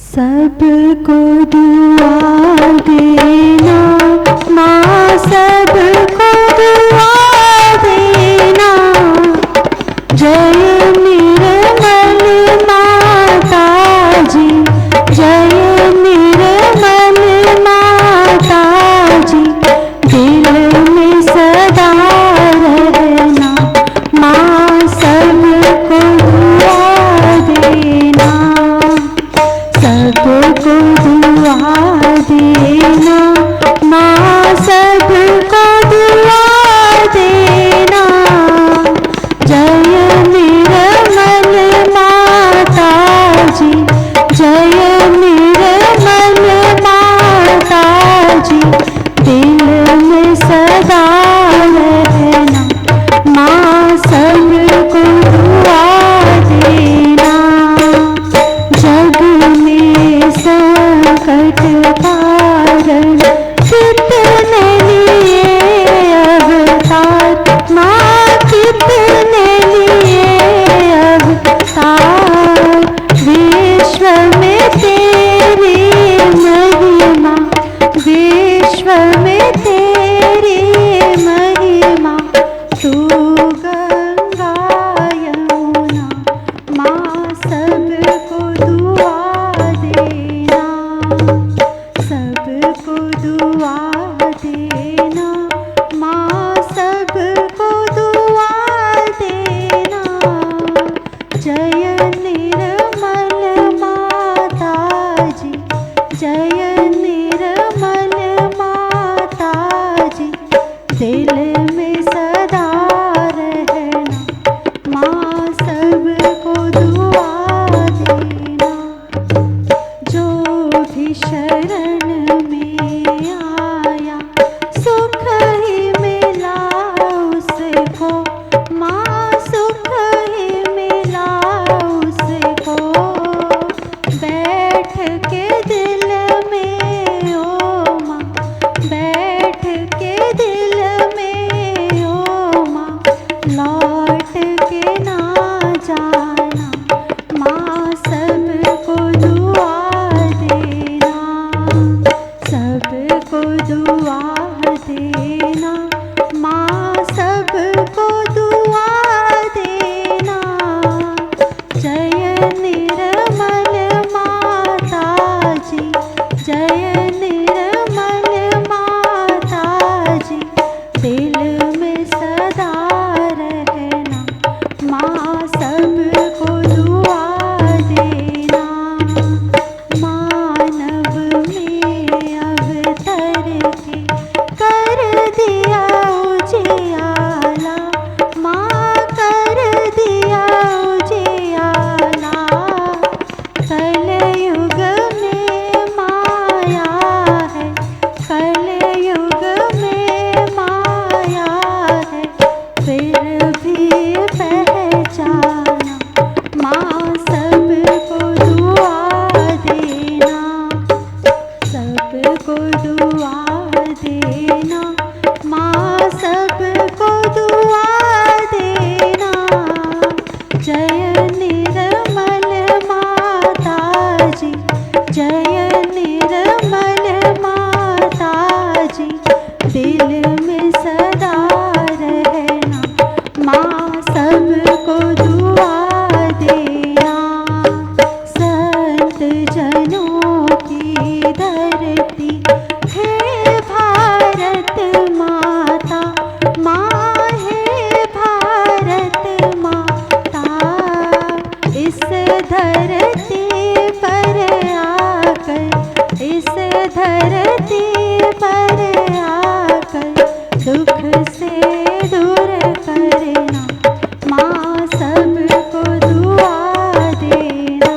सबको दुआ देना माँ, सबको दुआ देना। जय निर्मल माता जी, जय निर्मल माता जी, दिल में सदा रहना माँ, सबको दुआ देना, सबको दुआ देना माँ, सबको दुआ देना। जय निर्मल माता जी, जय निर्मल माता जी, दिल में सदा रहना माँ, सबको दुआ देना। जग में संकट कारण कितने लिए अवतार माँ, कितने लिए अवतार। विश्व में तेरी महिमा, विश्व में तेरी महिमा। तू गंगा यमुना माँ, सबको दुआ देना, सबको दुआ देना माँ, सबको दुआ देना। जय निर्मल माता जी, जय निर्मल माता जी, दिल में सदा रहना माँ, सबको दुआ देना। जो भी शरण में आया सुख ही मिला उसको माँ, सुख ही मिला उसको। बैठ के दिल में ओ माँ, बैठ के दिल में ओ माँ, लौट के ना जाना माँ, सबको दुआ देना, सबको दुआ देना माँ, सबको दुआ देना। जय निर्मल माता जी, जय निर्मल माता जी, दिल में सदा रहना माँ, सबको दुआ देना। मानव में अवतर के कर दिया उजियाला माँ, कर दिया उजियाला। कलयुग में माया है, कलयुग में माया है, फिर भी पहचाना माँ, सबको दुआ देना, सबको दुआ देना माँ, सबको दुआ देना। जय निर्मल माता जी, जय निर्मल माता जी, दिल में सदा रहना माँ, सबको दुआ देना। संत जनों की धरती हे भारत माता माँ, हे भारत माता। इस धरती पर आकर, इस धरती पर आकर दुख से दूर करना माँ, सबको दुआ देना,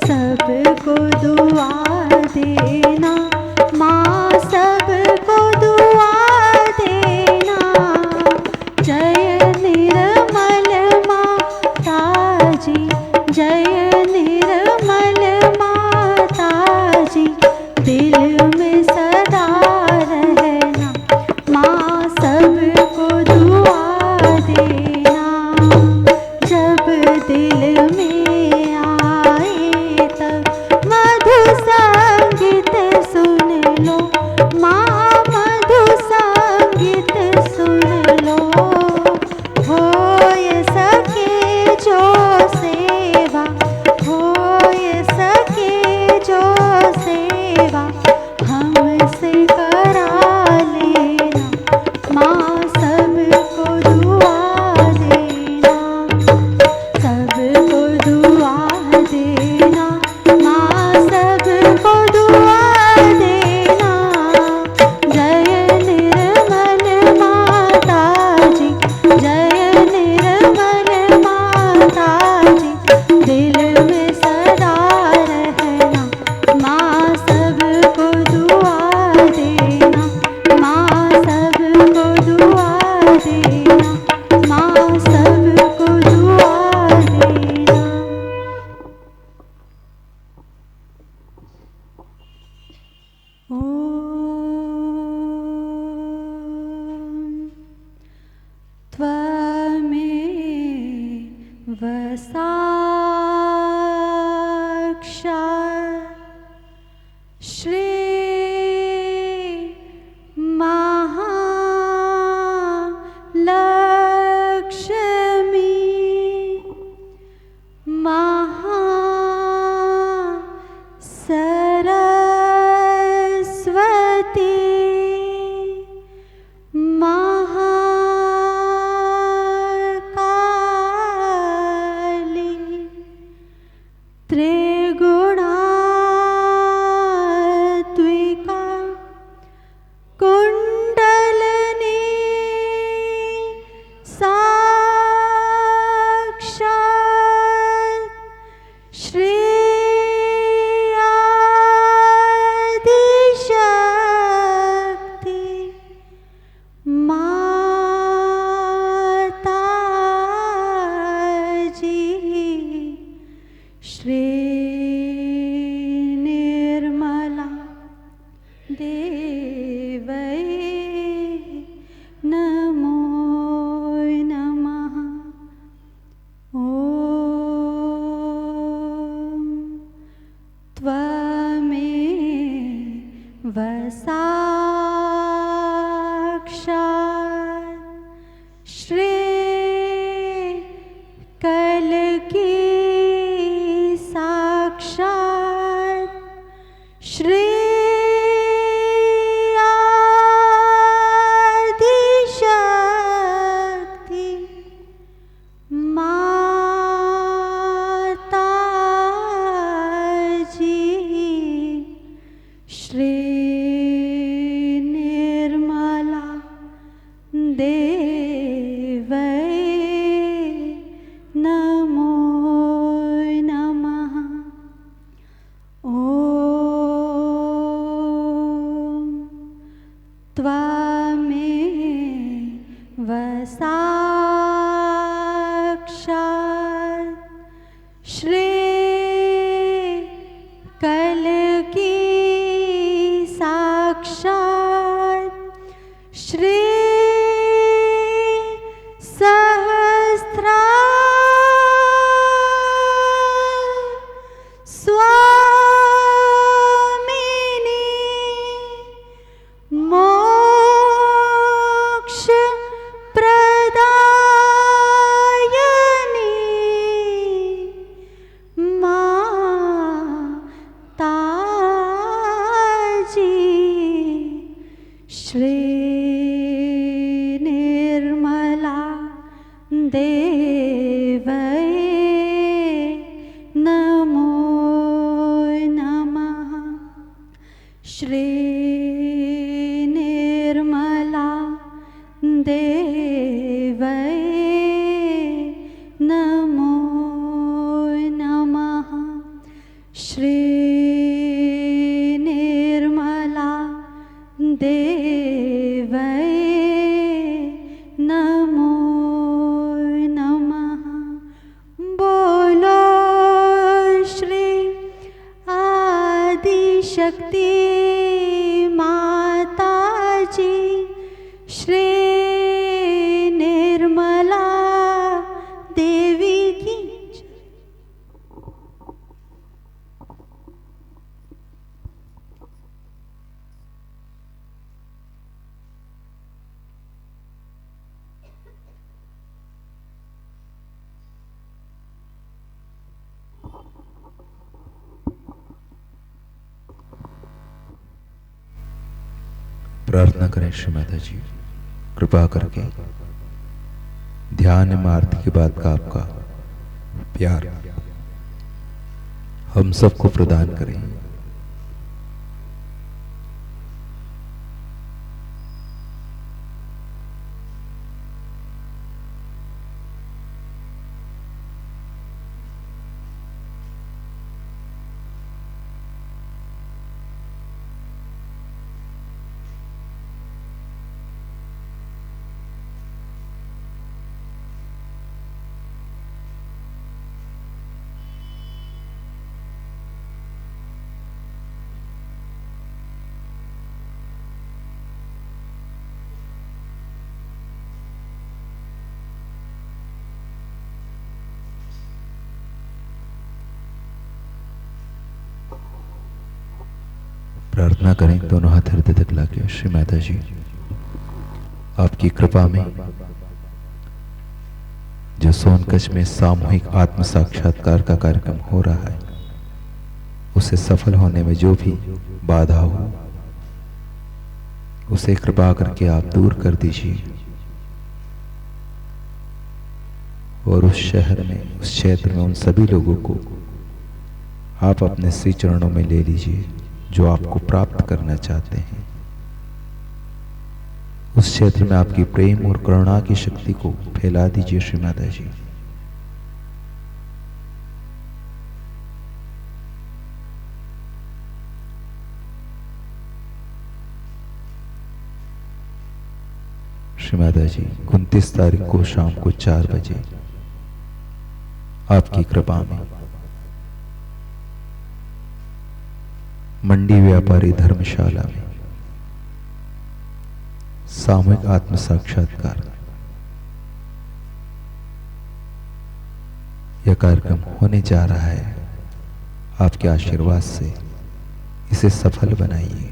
सबको दुआ देना माँ, सबको दुआ देना। जय निर्मल माता जी, जय निर्मल माता जी, दिल में सदा रहना माँ, सबको दुआ देना। जब दिल में आए तब श्री प्रार्थना करें श्री माता जी, कृपा करके ध्यान में आरती के बाद का आपका प्यार हम सबको प्रदान करें। प्रार्थना करें दोनों हाथ हृदय तक लाके। श्री माता जी, आपकी कृपा में जो सोनकच्छ में सामूहिक आत्म साक्षात्कार का कार्यक्रम हो रहा है, उसे सफल होने में जो भी बाधा हो, उसे कृपा करके आप दूर कर दीजिए और उस शहर में, उस क्षेत्र में उन सभी लोगों को आप अपने श्री चरणों में ले लीजिए जो आपको प्राप्त करना चाहते हैं। उस क्षेत्र में आपकी प्रेम और करुणा की शक्ति को फैला दीजिए श्री माता जी। श्री माता जी, 29 तारीख को शाम को 4 बजे आपकी कृपा में मंडी व्यापारी धर्मशाला में सामूहिक आत्म साक्षात्कार यह कार्यक्रम होने जा रहा है। आपके आशीर्वाद से इसे सफल बनाइए।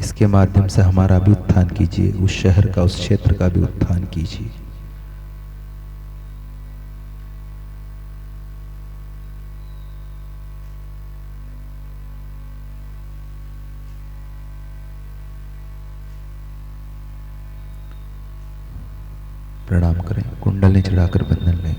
इसके माध्यम से हमारा भी उत्थान कीजिए, उस शहर का, उस क्षेत्र का भी उत्थान कीजिए। प्रणाम करें, कुंडली चढ़ाकर बंधन लें।